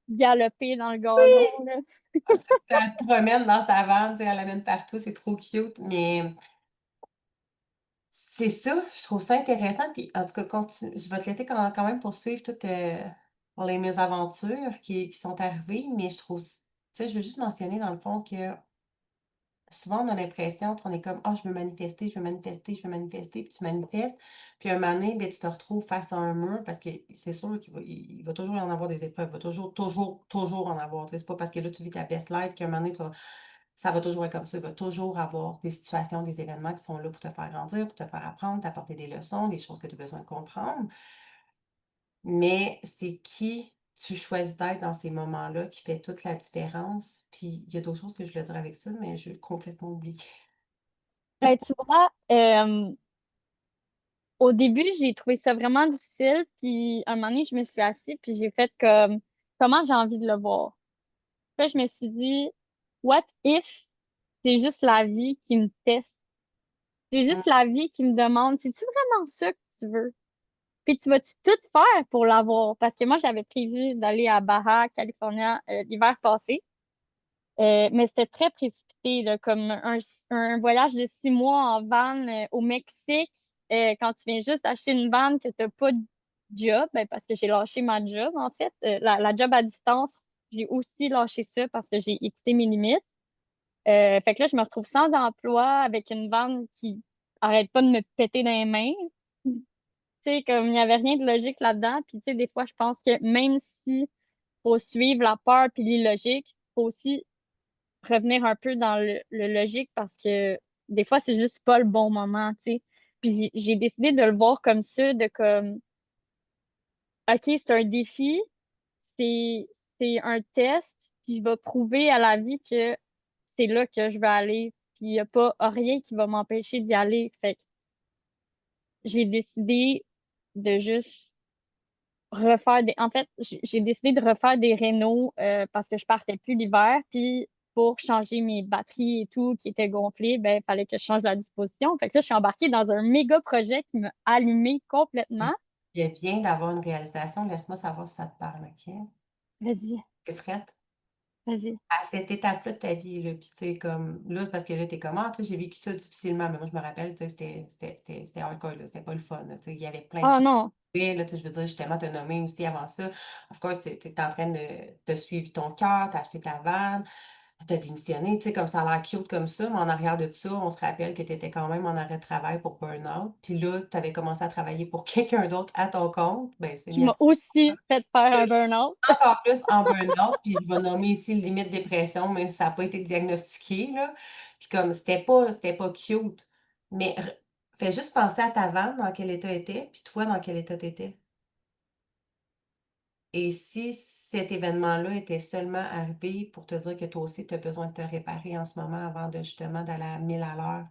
[SPEAKER 2] galoper dans le gazon, là.
[SPEAKER 1] Elle te promène dans sa vanne, tu sais, elle l'amène partout, c'est trop cute. Mais c'est ça, je trouve ça intéressant. Puis en tout cas, je vais te laisser quand même poursuivre toutes les mésaventures qui sont arrivées, mais je trouve, tu sais, je veux juste mentionner dans le fond que souvent, on a l'impression, tu sais, on est comme: «Ah, je veux manifester, je veux manifester, je veux manifester», puis tu manifestes, puis un moment donné, beh, tu te retrouves face à un mur parce que c'est sûr qu'il va toujours y en avoir des épreuves, il va toujours, toujours, toujours en avoir, tu sais? C'est pas parce que là, tu vis ta best life qu'à un moment donné, ça va toujours être comme ça. Il va toujours avoir des situations, des événements qui sont là pour te faire grandir, pour te faire apprendre, t'apporter des leçons, des choses que tu as besoin de comprendre. Mais c'est qui tu choisis d'être dans ces moments-là qui fait toute la différence. Puis il y a d'autres choses que je voulais dire avec ça, mais j'ai complètement oublié.
[SPEAKER 2] Ben, tu vois, au début, j'ai trouvé ça vraiment difficile, puis un moment donné, je me suis assise, puis j'ai fait comme, comment j'ai envie de le voir? Puis là, je me suis dit, what if c'est juste la vie qui me teste? C'est
[SPEAKER 1] Mmh.
[SPEAKER 2] juste la vie qui me demande, c'est-tu vraiment ça que tu veux? Puis tu vas-tu tout faire pour l'avoir? Parce que moi, j'avais prévu d'aller à Baja, California, l'hiver passé. Mais c'était très précipité, là, comme un voyage de 6 mois en van au Mexique. Quand tu viens juste d'acheter une van que tu n'as pas de job, ben, parce que j'ai lâché ma job, en fait. La job à distance, j'ai aussi lâché ça parce que j'ai écouté mes limites. Fait que là, je me retrouve sans emploi avec une van qui arrête pas de me péter dans les mains. Tu sais, comme il n'y avait rien de logique là-dedans. Puis, tu sais, des fois, je pense que même si faut suivre la peur puis l'illogique, faut aussi revenir un peu dans le logique parce que des fois, c'est juste pas le bon moment, tu sais. Puis j'ai décidé de le voir comme ça, de comme, OK, c'est un défi, c'est, c'est un test, puis je vais prouver à la vie que c'est là que je vais aller, puis il n'y a pas rien qui va m'empêcher d'y aller. Fait que j'ai décidé de juste refaire des. En fait, j'ai décidé de refaire des rénaux parce que je partais plus l'hiver. Puis pour changer mes batteries et tout qui étaient gonflées, ben, il fallait que je change la disposition. Fait que là, je suis embarquée dans un méga projet qui m'a allumée complètement.
[SPEAKER 1] Je viens d'avoir une réalisation, laisse-moi savoir si ça te parle, OK?
[SPEAKER 2] Vas-y,
[SPEAKER 1] T'es prête?
[SPEAKER 2] vas-y.
[SPEAKER 1] À cette étape-là de ta vie, là, puis tu sais, comme là, parce que là, t'es comme: «Ah, tu sais, j'ai vécu ça difficilement», mais moi, je me rappelle, tu sais, c'était hardcore, là, c'était pas le fun, là, tu sais, il y avait plein de
[SPEAKER 2] Oh
[SPEAKER 1] choses.
[SPEAKER 2] non,
[SPEAKER 1] Là, tu sais, je veux dire, justement, te nommer aussi avant ça. Of course, tu es en train de suivre ton cœur, tu as acheté ta vanne, tu as démissionné, tu sais, comme ça a l'air cute comme ça, mais en arrière de ça, on se rappelle que tu étais quand même en arrêt de travail pour burn-out. Puis là, tu avais commencé à travailler pour quelqu'un d'autre à ton compte. Ben, c'est
[SPEAKER 2] qui
[SPEAKER 1] mis à
[SPEAKER 2] m'a aussi fait faire un burn-out.
[SPEAKER 1] encore plus en burn-out, puis je vais nommer ici limite dépression, mais ça n'a pas été diagnostiqué, là. Puis comme c'était pas cute. Mais fais juste penser à ta vanne, dans quel état elle était, puis toi, dans quel état tu étais. Et si cet événement-là était seulement arrivé pour te dire que toi aussi, tu as besoin de te réparer en ce moment avant de justement d'aller à 1000 à l'heure.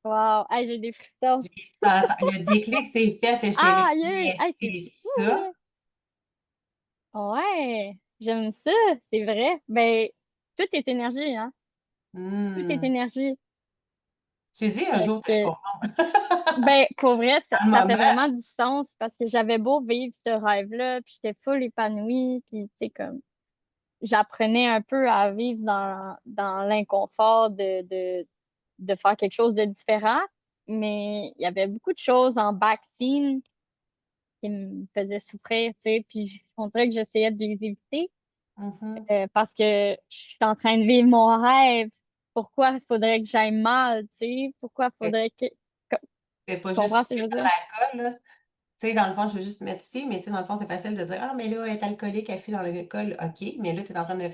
[SPEAKER 2] Wow, hey, j'ai des frissons.
[SPEAKER 1] Tu le déclic s'est fait et j'étais là:
[SPEAKER 2] Ah, aïe,
[SPEAKER 1] «Mais
[SPEAKER 2] hey, c'est
[SPEAKER 1] c'est
[SPEAKER 2] fou,
[SPEAKER 1] ça?»
[SPEAKER 2] là. Ouais, j'aime ça, c'est vrai. Ben, tout est énergie, hein. Tout est
[SPEAKER 1] Mmh.
[SPEAKER 2] énergie.
[SPEAKER 1] J'ai dit un
[SPEAKER 2] Fait
[SPEAKER 1] jour, tu
[SPEAKER 2] que,
[SPEAKER 1] vas comprendre.
[SPEAKER 2] ben, pour vrai,
[SPEAKER 1] Dans le
[SPEAKER 2] ça fait
[SPEAKER 1] moment,
[SPEAKER 2] vraiment du sens parce que j'avais beau vivre ce rêve-là, puis j'étais full épanouie, puis tu sais, comme, j'apprenais un peu à vivre dans l'inconfort de faire quelque chose de différent, mais il y avait beaucoup de choses en backscene qui me faisaient souffrir, tu sais, puis on dirait que j'essayais de les éviter
[SPEAKER 1] mhm.
[SPEAKER 2] parce que je suis en train de vivre mon rêve. Pourquoi il faudrait que j'aille mal, tu sais? Pourquoi il
[SPEAKER 1] Fait
[SPEAKER 2] faudrait que...
[SPEAKER 1] fait
[SPEAKER 2] Tu
[SPEAKER 1] pas
[SPEAKER 2] comprends
[SPEAKER 1] juste
[SPEAKER 2] ce que je veux
[SPEAKER 1] par
[SPEAKER 2] dire?
[SPEAKER 1] l'alcool, là. Tu sais, dans le fond, je veux juste mettre ici, mais tu sais, dans le fond, c'est facile de dire: «Ah, mais là, elle est alcoolique, elle fuit dans l'alcool». OK, mais là, tu es en train de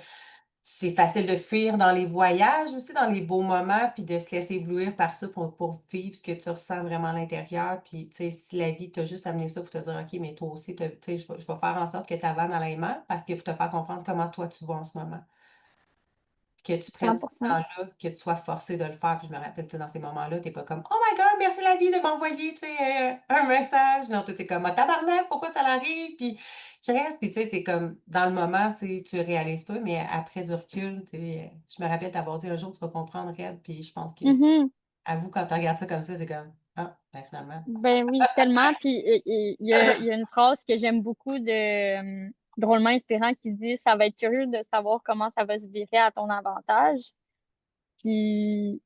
[SPEAKER 1] c'est facile de fuir dans les voyages aussi, dans les beaux moments, puis de se laisser éblouir par ça pour vivre ce que tu ressens vraiment à l'intérieur. Puis, tu sais, si la vie t'a juste amené ça pour te dire: «OK, mais toi aussi, tu sais, je vais faire en sorte que ta vanne, elle aille mal», parce que pour te faire comprendre comment toi tu vas en ce moment. Que tu prennes ce
[SPEAKER 2] 100%.
[SPEAKER 1] temps-là, que tu sois forcé de le faire. Puis je me rappelle, tu sais, dans ces moments-là, t'es pas comme «Oh my God, merci la vie de m'envoyer, tu sais, un message». Non, toi, tu comme «Ah tabarnak, pourquoi ça l'arrive?» Puis je reste, puis tu sais, tu comme dans le moment, tu réalises pas, mais après du recul, tu sais, je me rappelle t'avoir dit un jour: «Tu vas comprendre, Reb», puis je pense que
[SPEAKER 2] Mhm.
[SPEAKER 1] avoue, quand tu regardes ça comme ça, c'est comme: «Ah, ben finalement».
[SPEAKER 2] Ben oui, tellement. Puis il y a une phrase que j'aime beaucoup de Drôlement inspirant qui dit ça va être curieux de savoir comment ça va se virer à ton avantage. Puis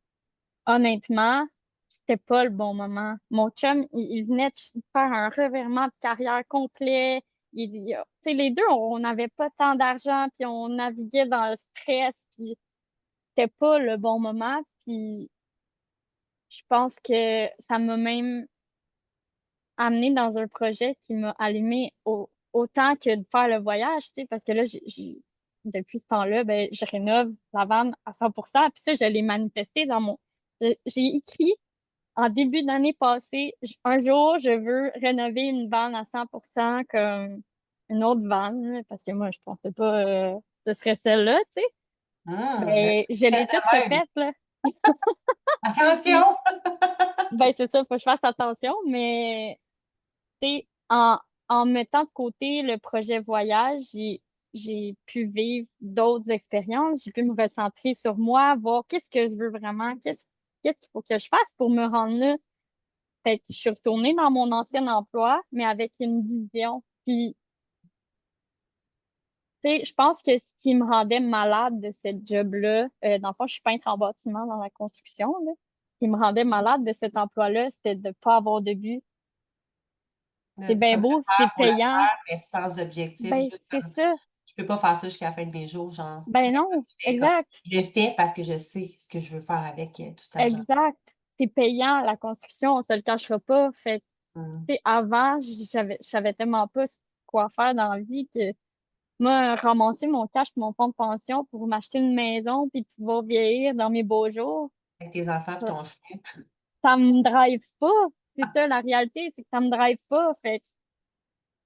[SPEAKER 2] honnêtement, c'était pas le bon moment. Mon chum, il venait de faire un revirement de carrière complet. Tu sais, les deux, on n'avait pas tant d'argent, puis on naviguait dans le stress, puis c'était pas le bon moment. Puis je pense que ça m'a même amené dans un projet qui m'a allumé autant que de faire le voyage, tu sais, parce que là, depuis ce temps-là, ben, je rénove la vanne à 100%. Puis ça, je l'ai manifesté dans mon... J'ai écrit en début d'année passée, un jour, je veux rénover une vanne à 100% comme une autre vanne, là, parce que moi, je pensais pas ce serait celle-là, tu sais.
[SPEAKER 1] Mais
[SPEAKER 2] Ben,
[SPEAKER 1] c'est
[SPEAKER 2] je l'ai toute
[SPEAKER 1] de même.
[SPEAKER 2] refaite, là. Puis,
[SPEAKER 1] Attention!
[SPEAKER 2] ben, c'est ça, faut que je fasse attention, mais tu sais, en mettant de côté le projet voyage, j'ai pu vivre d'autres expériences, j'ai pu me recentrer sur moi, voir qu'est-ce que je veux vraiment, qu'est-ce qu'il faut que je fasse pour me rendre là. Fait que je suis retournée dans mon ancien emploi, mais avec une vision. Puis, tu sais, je pense que ce qui me rendait malade de cette job-là, dans le fond, je suis peintre en bâtiment dans la construction, là. Ce qui me rendait malade de cet emploi-là, c'était de pas avoir de but. C'est bien
[SPEAKER 1] Comme le
[SPEAKER 2] beau, c'est
[SPEAKER 1] faire pour le
[SPEAKER 2] payant.
[SPEAKER 1] faire, mais sans objectif,
[SPEAKER 2] Ben,
[SPEAKER 1] juste
[SPEAKER 2] c'est
[SPEAKER 1] comme
[SPEAKER 2] ça.
[SPEAKER 1] je peux pas faire ça jusqu'à la fin de mes jours, genre.
[SPEAKER 2] Ben
[SPEAKER 1] Mais toi,
[SPEAKER 2] non,
[SPEAKER 1] tu fais comme
[SPEAKER 2] exact,
[SPEAKER 1] je le fais parce que je sais ce que je veux faire avec tout cet argent.
[SPEAKER 2] exact. C'est payant, la construction, on se le cachera pas. Fait que,
[SPEAKER 1] Mm.
[SPEAKER 2] tu sais, avant, je savais tellement pas quoi faire dans la vie que moi, ramasser mon cash pour mon fonds de pension pour m'acheter une maison puis pouvoir vieillir dans mes beaux jours,
[SPEAKER 1] Avec tes enfants et
[SPEAKER 2] ça,
[SPEAKER 1] ton chien.
[SPEAKER 2] ça me drive pas. C'est ça, la réalité, c'est que ça me drive pas. Fait que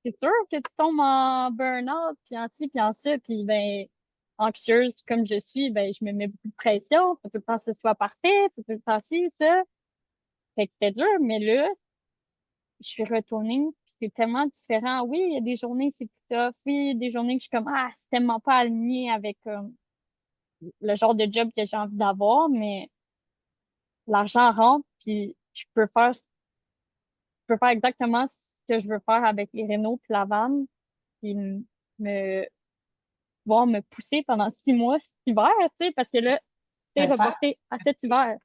[SPEAKER 2] c'est sûr que tu tombes en burn-out, puis en ci, puis en ça, puis ben, anxieuse comme je suis, ben, je me mets beaucoup de pression. Faut tout le temps que ce soit parfait, faut tout le temps ci, ça. Fait que c'était dur, mais là, je suis retournée, puis c'est tellement différent. Oui, il y a des journées, c'est plus tough. Oui, il y a des journées que je suis comme, ah, c'est tellement pas aligné avec le genre de job que j'ai envie d'avoir, mais l'argent rentre, puis je peux faire exactement ce que je veux faire avec les rénaux puis la vanne, puis me, pouvoir me pousser pendant 6 mois cet hiver, tu sais, parce que là, c'est
[SPEAKER 1] Le faire.
[SPEAKER 2] reporté à cet hiver.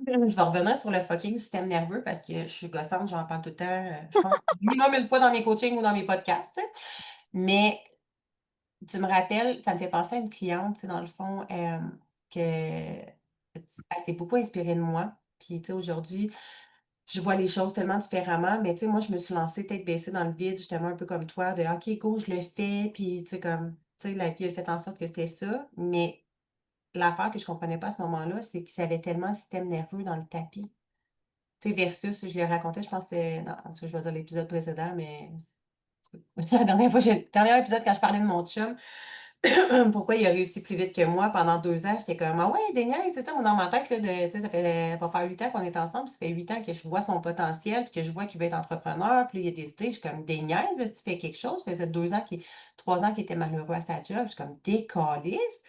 [SPEAKER 1] Je vais revenir sur le fucking système nerveux parce que je suis gossante, j'en parle tout le temps. Je pense minimum une fois dans mes coachings ou dans mes podcasts, tu sais. Mais tu me rappelles, ça me fait penser à une cliente, tu sais, dans le fond, que elle s'est beaucoup inspirée de moi. Puis, tu sais, aujourd'hui, je vois les choses tellement différemment, mais tu sais, moi, je me suis lancée tête baissée dans le vide, justement, un peu comme toi, de OK, go, je le fais, puis tu sais, comme, tu sais, la vie a fait en sorte que c'était ça. Mais l'affaire que je comprenais pas à ce moment-là, c'est qu'il y avait tellement un système nerveux dans le tapis. Tu sais, versus, je lui ai raconté, je pense que c'était dans, je vais dire l'épisode précédent, mais la dernière fois, le dernier épisode, quand je parlais de mon chum, pourquoi il a réussi plus vite que moi pendant 2 ans, j'étais comme, ah ouais, des niaises, c'est ça, on dans ma tête, là, de, tu sais, ça fait, va faire 8 ans qu'on est ensemble, ça fait 8 ans que je vois son potentiel, puis que je vois qu'il veut être entrepreneur, puis là, il y a des idées, je suis comme, des niaises, est-ce que tu fais quelque chose? Ça faisait 2 ans 3 ans qu'il était malheureux à sa job, je suis comme, décalisse.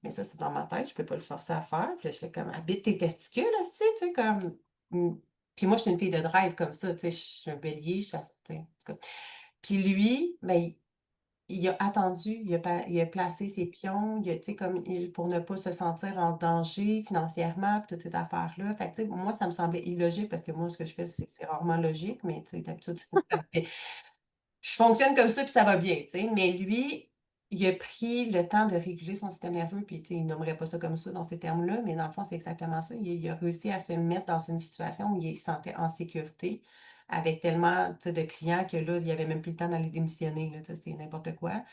[SPEAKER 1] mais ça, c'est dans ma tête, je peux pas le forcer à faire. Puis là, j'étais comme: «Habite tes testicules, esti», tu sais, comme, puis moi, je suis une fille de drive comme ça, tu sais, je suis un bélier, je suis ass tu sais, en tout cas. Puis lui, ben, il a attendu, il a placé ses pions, il a tu sais, comme il pour ne pas se sentir en danger financièrement, puis toutes ces affaires-là. Fait que, tu sais, moi, ça me semblait illogique parce que moi, ce que je fais, c'est rarement logique, mais tu sais, d'habitude, je fonctionne comme ça, puis ça va bien, tu sais. Mais lui, il a pris le temps de réguler son système nerveux, puis tu sais, il nommerait pas ça comme ça dans ces termes-là, mais dans le fond, c'est exactement ça. Il a réussi à se mettre dans une situation où il se sentait en sécurité, avec tellement, tu sais, de clients que là, il avait même plus le temps d'aller démissionner, là, tu sais, c'était n'importe quoi.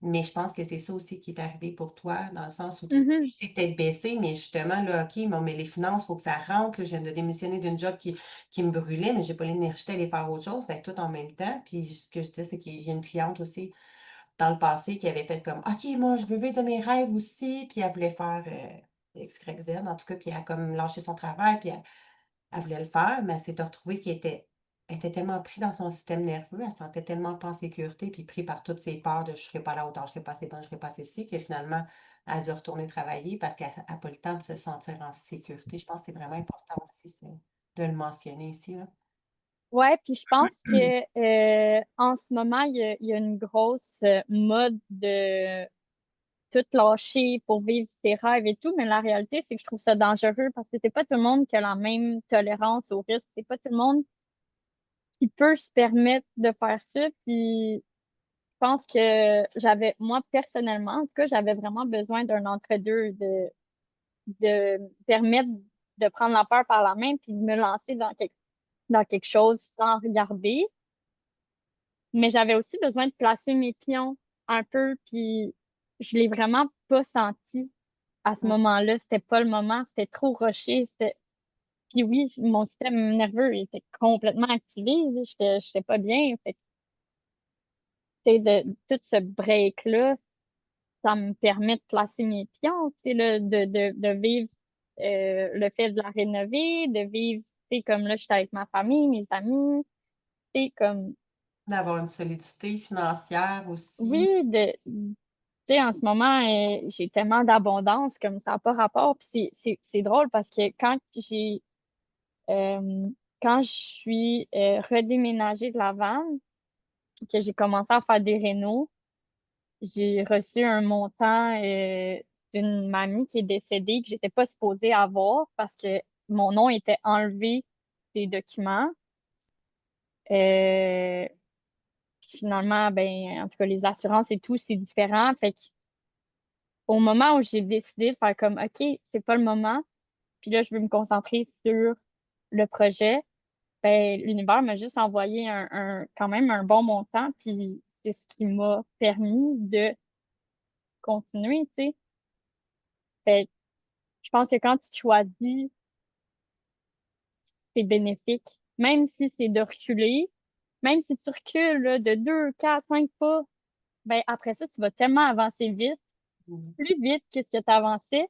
[SPEAKER 1] Mais je pense que c'est ça aussi qui est arrivé pour toi, dans le sens où
[SPEAKER 2] Mhm.
[SPEAKER 1] tu t'es peut-être baissé, mais justement, là, OK, bon, mais les finances, il faut que ça rentre, là, je viens de démissionner d'une job qui me brûlait, mais j'ai pas l'énergie d'aller faire autre chose, fait que tout en même temps. Puis ce que je dis, c'est qu'il y a une cliente aussi dans le passé qui avait fait comme OK, moi, je veux vivre de mes rêves aussi, puis elle voulait faire X, Y, Z, en tout cas, puis elle a comme lâché son travail, puis elle voulait le faire, mais elle s'était retrouvée elle était tellement prise dans son système nerveux, elle se sentait tellement pas en sécurité, puis pris par toutes ses peurs de je serai pas à la hauteur, je serai pas assez bonne, je serai pas assez ci, que finalement, elle a dû retourner travailler parce qu'elle a pas le temps de se sentir en sécurité. Je pense que c'est vraiment important aussi de le mentionner ici, là.
[SPEAKER 2] Ouais, puis je pense que en ce moment, il y a une grosse mode de tout lâcher pour vivre ses rêves et tout, mais la réalité, c'est que je trouve ça dangereux parce que c'est pas tout le monde qui a la même tolérance au risque. C'est pas tout le monde qui peut se permettre de faire ça. Puis je pense que moi personnellement, en tout cas, j'avais vraiment besoin d'un entre-deux, de me permettre de prendre la peur par la main puis de me lancer dans quelque chose sans regarder. Mais j'avais aussi besoin de placer mes pions un peu, puis je l'ai vraiment pas senti à ce
[SPEAKER 1] Mmh.
[SPEAKER 2] moment-là. C'était pas le moment, c'était trop rushé. Puis oui, mon système nerveux était complètement activé. Là. J'étais pas bien. Fait que, tu sais, de tout ce break-là, ça me permet de placer mes pions, tu sais, là, de vivre le fait de la rénover, de vivre, tu sais, comme là, j'étais avec ma famille, mes amis, tu sais, comme
[SPEAKER 1] D'avoir une solidité financière aussi.
[SPEAKER 2] oui, tu sais, en ce moment, j'ai tellement d'abondance comme ça n'a pas rapport. Puis c'est drôle parce que euh, quand je suis redéménagée de Laval, que j'ai commencé à faire des rénaux, j'ai reçu un montant d'une mamie qui est décédée que j'étais pas supposée avoir parce que mon nom était enlevé des documents. Euh, Puis finalement, ben, en tout cas, les assurances et tout, c'est différent. Fait que au moment où j'ai décidé de faire comme, OK, c'est pas le moment, puis là, je veux me concentrer sur le projet, ben, l'univers m'a juste envoyé quand même un bon montant, puis c'est ce qui m'a permis de continuer, tu sais. Fait que je pense que quand tu te choisis, c'est bénéfique. Même si c'est de reculer, même si tu recules là, de 2, 4, 5 pas, ben, après ça, tu vas tellement avancer vite,
[SPEAKER 1] Mmh.
[SPEAKER 2] plus vite que ce que tu avançais,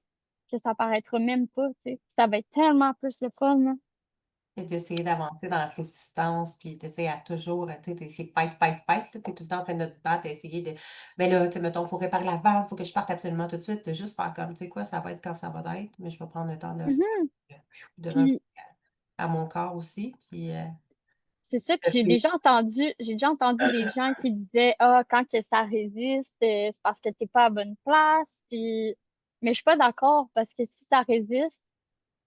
[SPEAKER 2] que ça paraîtra même pas, tu sais. Ça va être tellement plus le fun, là.
[SPEAKER 1] Et d'essayer d'avancer dans la résistance, puis tu sais, à toujours, tu sais, d'essayer fight, fight, fight, là, tu es tout le temps en train de te battre, essayer de ben là, tu sais, mettons, faut réparer la vanne, faut que je parte absolument tout de suite, de juste faire comme, tu sais quoi, ça va être quand ça va être, mais je vais prendre le temps de le faire,
[SPEAKER 2] Mhm.
[SPEAKER 1] de donner un peu
[SPEAKER 2] Puis
[SPEAKER 1] à mon corps aussi, puis,
[SPEAKER 2] c'est ça, puis
[SPEAKER 1] je sais
[SPEAKER 2] j'ai déjà entendu des gens qui disaient ah quand que ça résiste, c'est parce que t'es pas à bonne place, puis mais je suis pas d'accord parce que si ça résiste,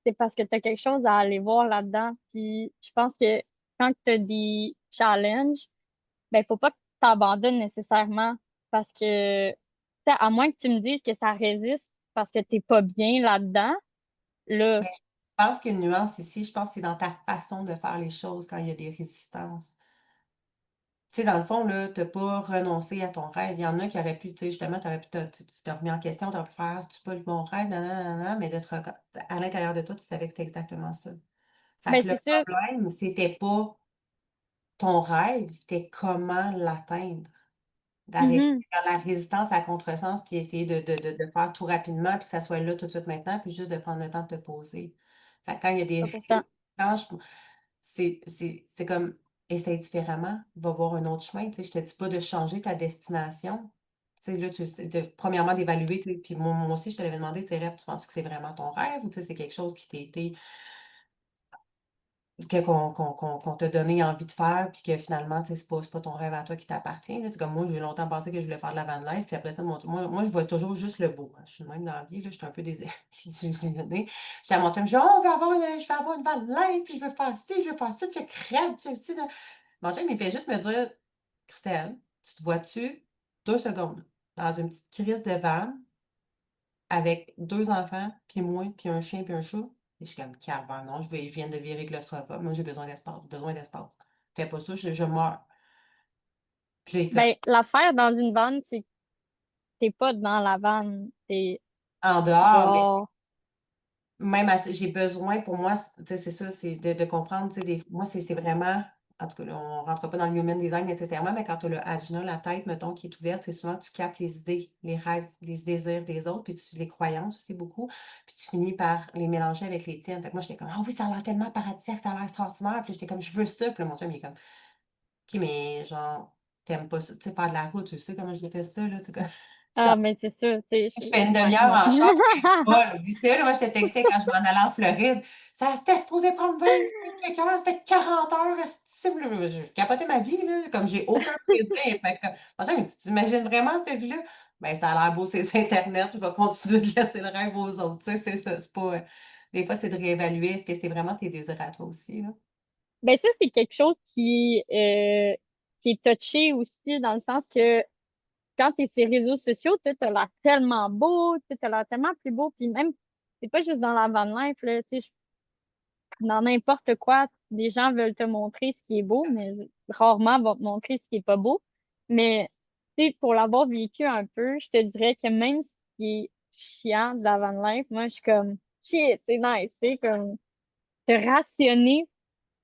[SPEAKER 2] c'est parce que tu as quelque chose à aller voir là-dedans. Puis je pense que quand tu as des challenges, ben faut pas que tu t'abandonnes nécessairement parce que tu sais, à moins que tu me dises que ça résiste parce que t'es pas bien là-dedans, là,
[SPEAKER 1] mais je pense qu'il y a une nuance ici, je pense que c'est dans ta façon de faire les choses quand il y a des résistances. Tu sais, dans le fond, là, tu pas renoncé à ton rêve. Il y en a qui auraient pu, tu sais, justement, tu aurais pu tu t'es remis en question, tu aurais pu faire: «Ah, c'est-tu pas le bon rêve? Nanana, mais de te reco à l'intérieur de toi, tu savais que c'était exactement ça. Fait
[SPEAKER 2] ben
[SPEAKER 1] que le
[SPEAKER 2] c'est ça.
[SPEAKER 1] problème, c'était pas ton rêve, c'était comment l'atteindre. D'arrêter
[SPEAKER 2] Mhm,
[SPEAKER 1] dans la résistance à contresens, puis essayer de faire tout rapidement, puis que ça soit là tout de suite maintenant, puis juste de prendre le temps de te poser. Fait que quand il y a des
[SPEAKER 2] 100%.
[SPEAKER 1] résistances, c'est comme essaye différemment, va voir un autre chemin. Tu sais, je te dis pas de changer ta destination, Tu sais, là, premièrement, d'évaluer, tu sais, puis moi aussi, je te l'avais demandé, tu sais, Rep, tu penses que c'est vraiment ton rêve ou tu sais, c'est quelque chose qui t'a été, qu'on t'a donné envie de faire, puis que finalement, tu sais, c'est pas ton rêve à toi qui t'appartient, là. Tu sais, comme moi, j'ai longtemps pensé que je voulais faire de la van life, puis après ça, moi, je vois toujours juste le beau, hein. Je suis de même dans la vie, là, je suis un peu désillusionnée. J'étais à mon chum, je dis, oh, je vais avoir une van life, puis je veux faire ci, je veux faire ça, je crève, tu sais, là. Mon chum, il fait juste me dire, Christelle, tu te vois-tu 2 secondes dans une petite crise de van avec 2 enfants, puis moi, puis un chien, puis un chat? Et je suis comme, calvaire, non, je viens de virer claustrophobe. Moi, j'ai besoin d'espace, j'ai besoin d'espace. Fais pas ça, je meurs. Puis là, il est comme,
[SPEAKER 2] Ben, l'affaire dans une vanne, c'est que t'es pas dans la vanne, t'es
[SPEAKER 1] en dehors, mais
[SPEAKER 2] dehors.
[SPEAKER 1] même j'ai besoin, pour moi, tu sais, c'est ça, c'est de comprendre, tu sais, moi, c'est vraiment, en tout cas, là, on rentre pas dans le human design nécessairement, mais quand tu as le ajna, la tête, mettons, qui est ouverte, c'est souvent, tu captes les idées, les rêves, les désirs des autres, puis les croyances aussi beaucoup, puis tu finis par les mélanger avec les tiennes. Fait que moi, j'étais comme, ah oui, ça a l'air tellement paradisiaque, ça a l'air extraordinaire, puis j'étais comme, je veux ça, puis là, mon chum, il est comme, ok, mais genre, t'aimes pas ça, tu sais, faire de la route, tu sais comment je déteste ça, là, tu sais,
[SPEAKER 2] Ah, mais c'est ça, tu
[SPEAKER 1] je
[SPEAKER 2] sais,
[SPEAKER 1] fais une
[SPEAKER 2] ouais,
[SPEAKER 1] demi-heure
[SPEAKER 2] non.
[SPEAKER 1] en char, puis j'arrive pas, là. Oublie ça, là, moi, je t'ai texté quand je m'en allais en Floride. Ça, c'était supposé prendre 25 heures, ça fait 40 heures, esti, là. Je capotais ma vie, là, comme j'ai aucun plaisir. Fait que, franchement, mais tu t'imagines vraiment cette vie-là? Ben, ça a l'air beau, c'est sur Internet, je vais continuer de laisser le rêve aux autres, tu sais, c'est ça, c'est pas, des fois, c'est de réévaluer, est-ce que c'est vraiment tes désirs à toi aussi, là?
[SPEAKER 2] Ben, ça, c'est quelque chose qui est touché aussi, dans le sens que quand t'es sur les réseaux sociaux, tu t'as l'air tellement beau, tu t'as l'air tellement plus beau, puis même, c'est pas juste dans la van life, là, tu sais, dans n'importe quoi, les gens veulent te montrer ce qui est beau, mais rarement vont te montrer ce qui est pas beau. Mais, tu sais, pour l'avoir vécu un peu, je te dirais que même ce qui est chiant de la van life, moi, je suis comme, shit, c'est nice, c'est comme, te rationner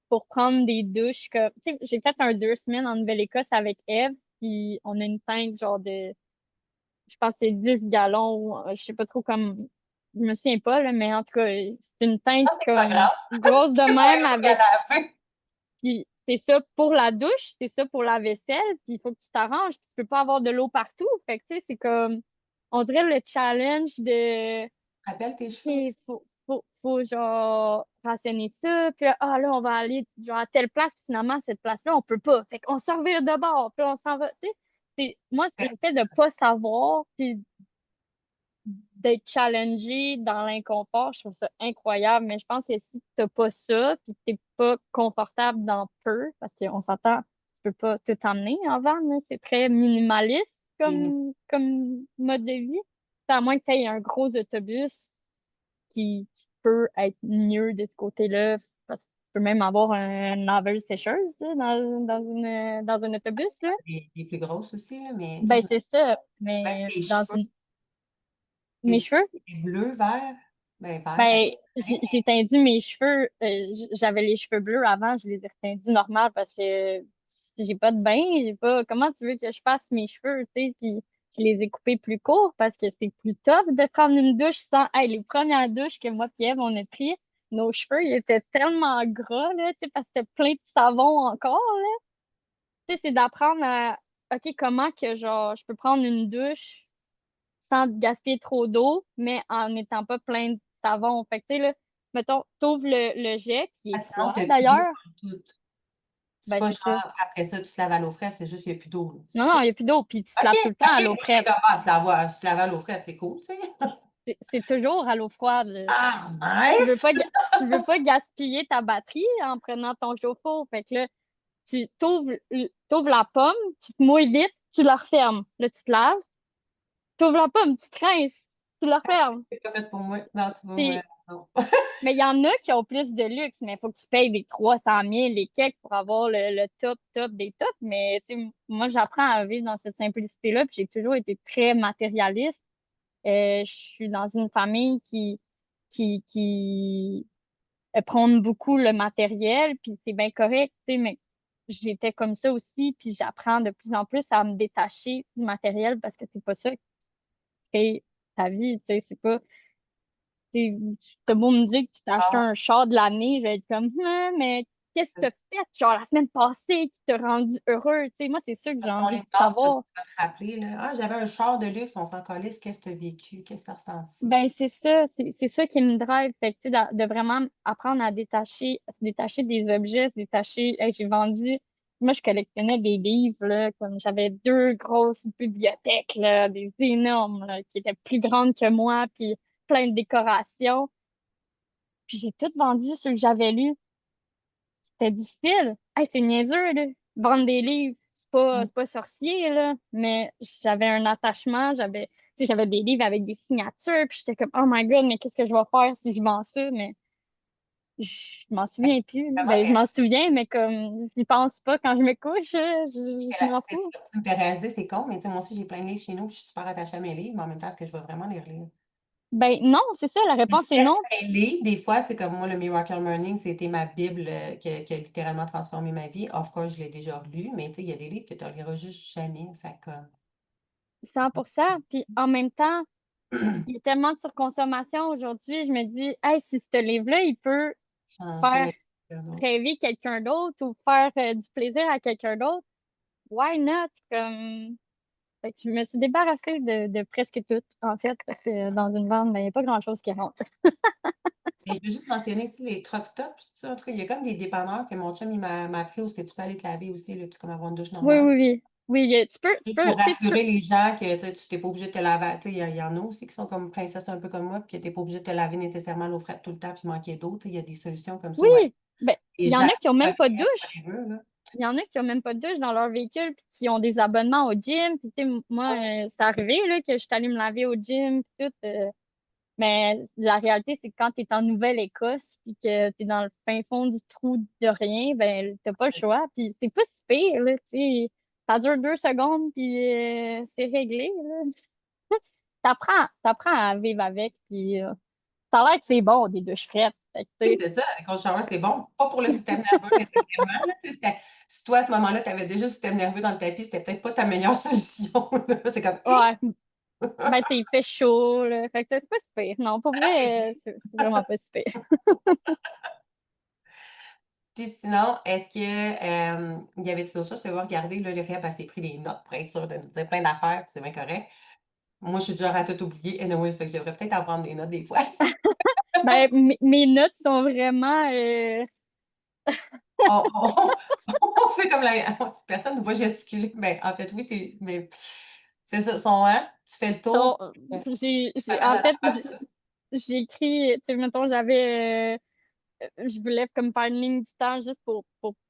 [SPEAKER 2] pour prendre des douches, comme, tu sais, j'ai fait 2 semaines en Nouvelle-Écosse avec Eve, puis on a une tank genre de je pense que c'est 10 gallons ou je sais pas trop comme je me souviens pas là, mais en tout cas, c'est une teinte
[SPEAKER 1] C'est pas
[SPEAKER 2] comme
[SPEAKER 1] grave,
[SPEAKER 2] grosse de
[SPEAKER 1] c'est pas
[SPEAKER 2] même
[SPEAKER 1] grave
[SPEAKER 2] avec
[SPEAKER 1] à laver.
[SPEAKER 2] puis c'est ça pour la douche, c'est ça pour la vaisselle, puis il faut que tu t'arranges, puis tu peux pas avoir de l'eau partout. Fait que tu sais, c'est comme on dirait le challenge de
[SPEAKER 1] Rappelle tes cheveux
[SPEAKER 2] il
[SPEAKER 1] aussi.
[SPEAKER 2] faut genre rationner ça, puis là, ah là, on va aller genre à telle place, puis finalement, cette place-là, on peut pas. Fait qu'on s'en revient de bord, puis on s'en va. Tu sais, moi, le fait de pas savoir, puis d'être challengé dans l'inconfort, je trouve ça incroyable. Mais je pense que si t'as pas ça, puis t'es pas confortable dans peu, parce qu'on s'entend, tu peux pas tout emmener en van, là. C'est très minimaliste comme mode de vie. À moins que tu aies un gros autobus qui peut être mieux de ce côté-là, parce que tu peux même avoir un laveuse sécheuse là, dans un autobus, là.
[SPEAKER 1] Les plus grosses aussi, là, mais tu sais,
[SPEAKER 2] Ben, c'est ça.
[SPEAKER 1] même
[SPEAKER 2] Mais
[SPEAKER 1] tes cheveux, tes
[SPEAKER 2] mes
[SPEAKER 1] cheveux
[SPEAKER 2] cheveux,
[SPEAKER 1] étaient bleus, verts, ben vert,
[SPEAKER 2] ben, j'ai teint mes cheveux. J'avais les cheveux bleus avant, je les ai reteints normal parce que j'ai pas de bain, j'ai pas. Comment tu veux que je fasse mes cheveux, tu sais? Puis je les ai coupés plus courts parce que c'est plus tough de prendre une douche sans. Hey, les premières douches que moi et Eve, on a pris, nos cheveux, ils étaient tellement gras, là, tu sais, parce que c'était plein de savon encore, là. Tu sais, c'est d'apprendre à. OK, comment que, genre, je peux prendre une douche sans gaspiller trop d'eau, mais en n'étant pas plein de savon. Fait que, tu sais, là, mettons, t'ouvres le jet, qui est
[SPEAKER 1] ah, sinon,
[SPEAKER 2] froid
[SPEAKER 1] t'as plus d'eau
[SPEAKER 2] d'ailleurs.
[SPEAKER 1] tout. C'est
[SPEAKER 2] Ben,
[SPEAKER 1] pas
[SPEAKER 2] c'est ça.
[SPEAKER 1] genre, après ça, tu te laves à l'eau fraîche, c'est juste qu'il n'y a plus d'eau, là.
[SPEAKER 2] Non,
[SPEAKER 1] C'est
[SPEAKER 2] non,
[SPEAKER 1] ça?
[SPEAKER 2] il n'y a plus d'eau, puis tu te
[SPEAKER 1] OK,
[SPEAKER 2] laves tout le temps à
[SPEAKER 1] OK.
[SPEAKER 2] l'eau
[SPEAKER 1] Moi, j'étais
[SPEAKER 2] frette.
[SPEAKER 1] comme, se laver à l'eau fraîche, c'est cool, tu sais.
[SPEAKER 2] C'est toujours à l'eau froide, là.
[SPEAKER 1] Ah,
[SPEAKER 2] Tu veux
[SPEAKER 1] nice!
[SPEAKER 2] pas, tu veux pas gaspiller ta batterie en prenant ton chauffe-eau. Fait que là, t'ouvres la pomme, tu te mouilles vite, tu la refermes. Là, tu te laves, t'ouvres la pomme, tu te rinces, tu la refermes.
[SPEAKER 1] C'est pas fait pour moi. Non, tu vois, moi, non.
[SPEAKER 2] Mais il y en a qui ont plus de luxe, mais il faut que tu payes des 300 000 les cakes pour avoir le top des tops. Mais tu sais, moi, j'apprends à vivre dans cette simplicité-là, puis j'ai toujours été très matérialiste. Je suis dans une famille qui prône beaucoup le matériel, puis c'est bien correct, tu sais, mais j'étais comme ça aussi, puis j'apprends de plus en plus à me détacher du matériel parce que c'est pas ça qui fait ta vie, tu sais, c'est pas t'as beau me dire que tu t'as acheté
[SPEAKER 1] Ah,
[SPEAKER 2] un char de l'année, je vais être comme, mais qu'est-ce que t'as fait, genre, la semaine passée qui t'a rendu heureux? Tu sais, moi, c'est ça que j'ai
[SPEAKER 1] On
[SPEAKER 2] envie
[SPEAKER 1] les
[SPEAKER 2] de
[SPEAKER 1] passe, ça
[SPEAKER 2] savoir.
[SPEAKER 1] tu vas te rappeler, là. Ah, j'avais un char de luxe, on s'en calisse, qu'est-ce que tu as vécu? Qu'est-ce que tu as ressenti?
[SPEAKER 2] Ben, c'est ça, c'est ça qui me drive. Fait que, tu sais, de vraiment apprendre à se détacher des objets, se détacher. Hey, j'ai vendu, moi, je collectionnais des livres, là, comme j'avais 2 grosses bibliothèques, là, des énormes, là, qui étaient plus grandes que moi, puis plein de décorations. Puis j'ai tout vendu ce que j'avais lu. C'était difficile. Hey, c'est niaiseux, là. Vendre des livres,
[SPEAKER 1] Mmh.
[SPEAKER 2] c'est pas sorcier, là. Mais j'avais un attachement, tu sais, j'avais des livres avec des signatures, puis j'étais comme, oh my God, mais qu'est-ce que je vais faire si je vends ça? Mais je m'en souviens plus, là.
[SPEAKER 1] Vraiment
[SPEAKER 2] Ben, je
[SPEAKER 1] des
[SPEAKER 2] m'en souviens, mais comme, je n'y pense pas quand je me couche, je m'en
[SPEAKER 1] c'est
[SPEAKER 2] fous.
[SPEAKER 1] ça, tu me fais réaliser, c'est con, mais tu sais, moi aussi, j'ai plein de livres chez nous, puis je suis super attachée à mes livres, mais en même temps, est-ce que je vais vraiment les relire?
[SPEAKER 2] Ben, non, c'est ça, la réponse est non.
[SPEAKER 1] Certains livres, des fois, tu sais, comme moi, le Miracle Morning, c'était ma bible, qui a littéralement transformé ma vie. Of course, je l'ai déjà relu, mais tu sais, il y a des livres que tu reliras juste jamais. Fait que,
[SPEAKER 2] 100%. Puis en même temps, il y a tellement de surconsommation aujourd'hui, je me dis, hey, si ce livre-là, il peut
[SPEAKER 1] changer la
[SPEAKER 2] faire
[SPEAKER 1] vie d'un autre.
[SPEAKER 2] rêver quelqu'un d'autre ou faire du plaisir à quelqu'un d'autre, why not? Comme... Fait que je me suis débarrassée de presque tout, en fait, parce que dans une vente, ben, il n'y a pas grand-chose qui rentre.
[SPEAKER 1] Et je veux juste mentionner ici les truck stops, tout ça. En tout cas, il y a comme des dépanneurs que mon chum, il m'a appris où est-ce que tu peux aller te laver aussi, là, puis comme avoir une douche
[SPEAKER 2] Oui,
[SPEAKER 1] normale.
[SPEAKER 2] oui, oui. Oui,
[SPEAKER 1] Juste pour
[SPEAKER 2] tu peux.
[SPEAKER 1] rassurer les gens que tu n'es pas obligé de te laver. Tu sais, il y en a aussi qui sont comme princesses un peu comme moi, puis que tu n'es pas obligé de te laver nécessairement l'eau frette tout le temps, puis manquer d'eau. Tu sais, il y a des solutions comme ça, ouais.
[SPEAKER 2] Oui, ben,
[SPEAKER 1] Les
[SPEAKER 2] il y en
[SPEAKER 1] gens
[SPEAKER 2] a qui ont même pas de
[SPEAKER 1] connaissent,
[SPEAKER 2] douche.
[SPEAKER 1] whatever, là.
[SPEAKER 2] Il y en a qui ont même pas de douche dans leur véhicule, puis qui ont des abonnements au gym. Puis, tu sais, moi, c'est arrivé, là, que je suis allée me laver au gym, puis tout. Mais la réalité, c'est que quand tu es en Nouvelle-Écosse puis que tu es dans le fin fond du trou de rien, ben t'as pas le choix. Puis c'est pas si pire, là, tu sais. Ça dure 2 secondes, puis c'est réglé, là. T'apprends à vivre avec, puis ça a l'air que c'est bon, des douches frettes. Fait que, tu
[SPEAKER 1] Oui,
[SPEAKER 2] sais,
[SPEAKER 1] c'est ça, le cold shower, c'est bon. Pas pour le système nerveux nécessairement, là, tu sais, si toi, à ce moment-là, tu avais déjà le système nerveux dans le tapis, c'était peut-être pas ta meilleure solution, là. C'est comme, hi!
[SPEAKER 2] ouais, ben, tu sais, il fait chaud, là. Fait que c'est pas si pire. Non, pour vrai, c'est vraiment pas si pire.
[SPEAKER 1] Puis sinon, est-ce que, il y avait-tu d'autres choses? Je te vois regarder, là, Lyria, elle s'est pris des notes pour être sûre de nous dire plein d'affaires, puis c'est bien correct. Moi, je suis du genre à tout oublier. Anyway, fait que je devrais peut-être en prendre des notes des fois.
[SPEAKER 2] Ben, mes notes sont vraiment
[SPEAKER 1] On, on, on fait comme la personne ne voit gesticuler. Ben, en fait, oui, c'est ça, son hein? Tu fais le
[SPEAKER 2] sont,
[SPEAKER 1] tour,
[SPEAKER 2] en
[SPEAKER 1] t'amènes à
[SPEAKER 2] fait,
[SPEAKER 1] travers tout ça.
[SPEAKER 2] j'ai écrit, tu sais, mettons, je voulais comme faire une ligne du temps juste pour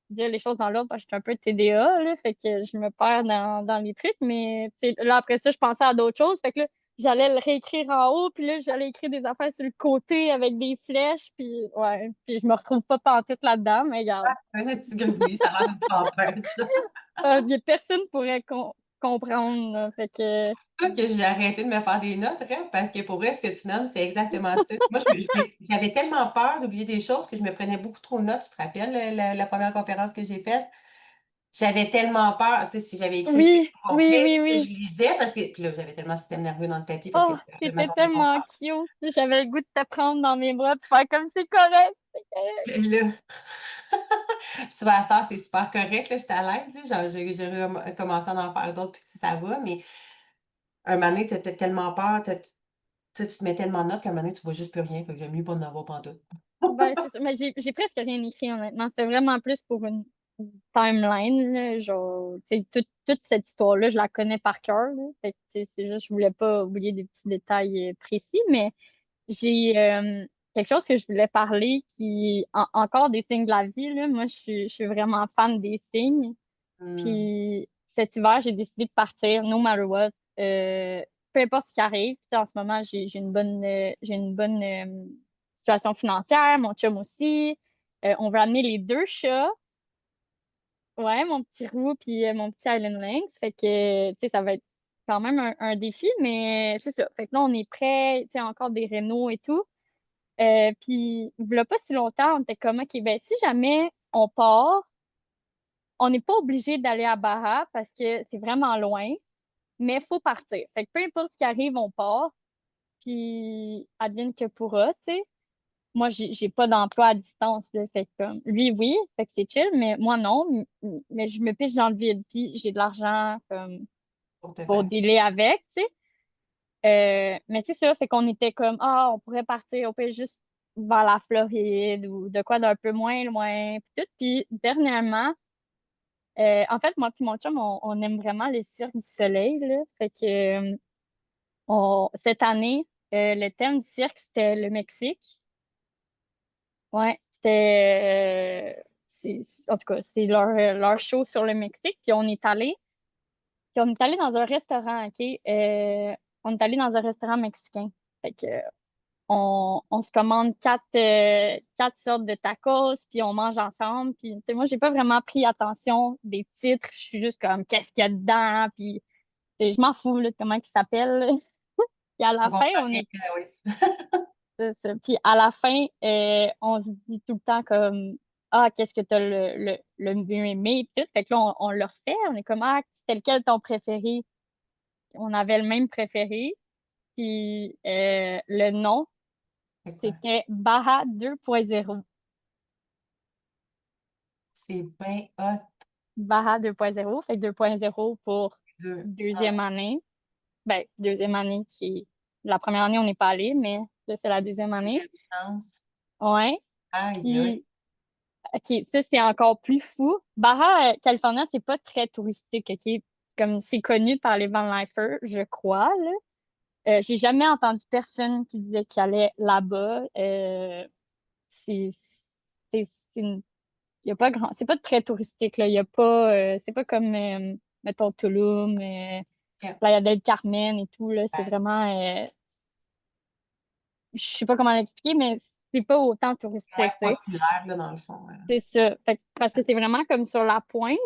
[SPEAKER 2] dire les choses dans l'ordre parce que je suis un peu TDA, là, fait que je me perds dans les trucs, mais tu sais, là, après ça, je pensais à d'autres choses, fait que là, j'allais le réécrire en haut, puis là, j'allais écrire des affaires sur le côté avec des flèches, puis ouais, puis je me retrouve pas pantoute là-dedans, mais regarde,
[SPEAKER 1] Un petit gribouillis, ça a l'air d'une tempête.
[SPEAKER 2] personne pourrait comprendre, là, fait que
[SPEAKER 1] Pour ça que j'ai arrêté de me faire des notes, Rem, parce que pour vrai, ce que tu nommes, c'est exactement ça. Moi, j'avais tellement peur d'oublier des choses que je me prenais beaucoup trop de notes. Tu te rappelles la première conférence que j'ai faite? J'avais tellement peur, tu sais, si j'avais écrit le texte
[SPEAKER 2] oui,
[SPEAKER 1] au
[SPEAKER 2] oui,
[SPEAKER 1] complet,
[SPEAKER 2] oui,
[SPEAKER 1] puis que je
[SPEAKER 2] oui.
[SPEAKER 1] lisais, parce que puis là, j'avais tellement le système nerveux dans le tapis parce que
[SPEAKER 2] Oh,
[SPEAKER 1] c'était la ma
[SPEAKER 2] t'étais
[SPEAKER 1] journée de
[SPEAKER 2] tellement
[SPEAKER 1] compteur.
[SPEAKER 2] cute. J'avais le goût de te prendre dans mes bras puis faire comme c'est correct, c'est correct.
[SPEAKER 1] Et là, puis tu vois, à ça, c'est super correct, là, j'étais à l'aise, là, genre, j'ai recommencé à en faire d'autres, puis si ça va, mais un moment donné, t'as tellement peur, tu sais, tu te mets tellement de notes qu'à un moment donné, tu vois juste plus rien, fait que j'aime mieux pas en avoir pantoute.
[SPEAKER 2] Ben, c'est ça. Mais j'ai presque rien écrit, honnêtement. C'est vraiment plus pour une timeline, là. Genre, tu sais, toute cette histoire-là, je la connais par cœur, là. Fait que, tu sais, c'est juste, je voulais pas oublier des petits détails précis, mais j'ai quelque chose que je voulais parler encore des signes de la vie, là. Moi, je suis vraiment fan des signes.
[SPEAKER 1] Mmh.
[SPEAKER 2] Puis cet hiver, j'ai décidé de partir, no matter what. Euh, Peu importe ce qui arrive. Tu sais, en ce moment, j'ai une bonne situation financière, mon chum aussi. On veut amener les 2 chats. Ouais, mon petit Roux puis mon petit Highland Lynx. Fait que, tu sais, ça va être quand même un défi, mais c'est ça. Fait que là, on est prêt, tu sais, encore des rénaux et tout. Puis, il y a pas si longtemps, on était comme, OK, ben, si jamais on part, on n'est pas obligé d'aller à Barra parce que c'est vraiment loin, mais il faut partir. Fait que peu importe ce qui arrive, on part, puis advienne que pourra, tu sais. moi, j'ai pas d'emploi à distance, là. Fait que, comme, lui, oui, fait que c'est chill, mais moi, non. Mais je me piche dans le vide, puis j'ai de l'argent, comme,
[SPEAKER 1] Pour te
[SPEAKER 2] pour
[SPEAKER 1] battre.
[SPEAKER 2] dealer avec, tu sais. Mais c'est ça, fait qu'on était comme, ah, on pourrait partir, on peut juste vers la Floride ou de quoi d'un peu moins loin, puis tout. Puis, dernièrement, en fait, moi puis mon chum, on aime vraiment le Cirque du Soleil, là. Fait que, cette année, le thème du cirque, c'était le Mexique. Ouais, c'était, en tout cas, c'est leur show sur le Mexique. Puis on est allé dans un restaurant, OK? On est allé dans un restaurant mexicain. Fait que, on se commande quatre sortes de tacos, puis on mange ensemble. Puis, tu sais, moi, j'ai pas vraiment pris attention des titres. Je suis juste comme, qu'est-ce qu'il y a dedans? Puis, tu sais, je m'en fous, là, de comment il s'appelle. Puis à
[SPEAKER 1] On
[SPEAKER 2] la fin,
[SPEAKER 1] comprend
[SPEAKER 2] on
[SPEAKER 1] rien,
[SPEAKER 2] est
[SPEAKER 1] oui.
[SPEAKER 2] c'est ça. Puis à la fin, on se dit tout le temps comme ah, qu'est-ce que t'as le mieux aimé? Puis tout. Fait que là, on le refait. On est comme ah, c'était lequel ton préféré? On avait le même préféré. Puis le nom,
[SPEAKER 1] C'est quoi?
[SPEAKER 2] c'était Baja 2.0.
[SPEAKER 1] C'est bien hot.
[SPEAKER 2] Baja 2.0. Fait que 2.0 pour
[SPEAKER 1] Deux. Ah,
[SPEAKER 2] deuxième année. Ben, deuxième année qui est. La première année, on n'est pas allé, mais là, c'est la deuxième année.
[SPEAKER 1] deuxième chance.
[SPEAKER 2] Ouais.
[SPEAKER 1] Aïe, aïe.
[SPEAKER 2] Puis OK, ça, c'est encore plus fou. Baja, California, c'est pas très touristique, OK? Comme c'est connu par les Van Lifers, je crois, là. J'ai jamais entendu personne qui disait qu'il allait là-bas. C'est, c'est y a pas grand, c'est pas très touristique, là. Y a pas, c'est pas comme, mettons, Tulum,
[SPEAKER 1] Ok.
[SPEAKER 2] Playa del Carmen et tout, là. C'est
[SPEAKER 1] Ben,
[SPEAKER 2] vraiment, je sais pas comment l'expliquer, mais c'est pas autant
[SPEAKER 1] moins
[SPEAKER 2] touristique, tu sais.
[SPEAKER 1] populaire, là, dans le fond. Hein.
[SPEAKER 2] C'est ça. Fait parce que c'est vraiment comme sur la pointe.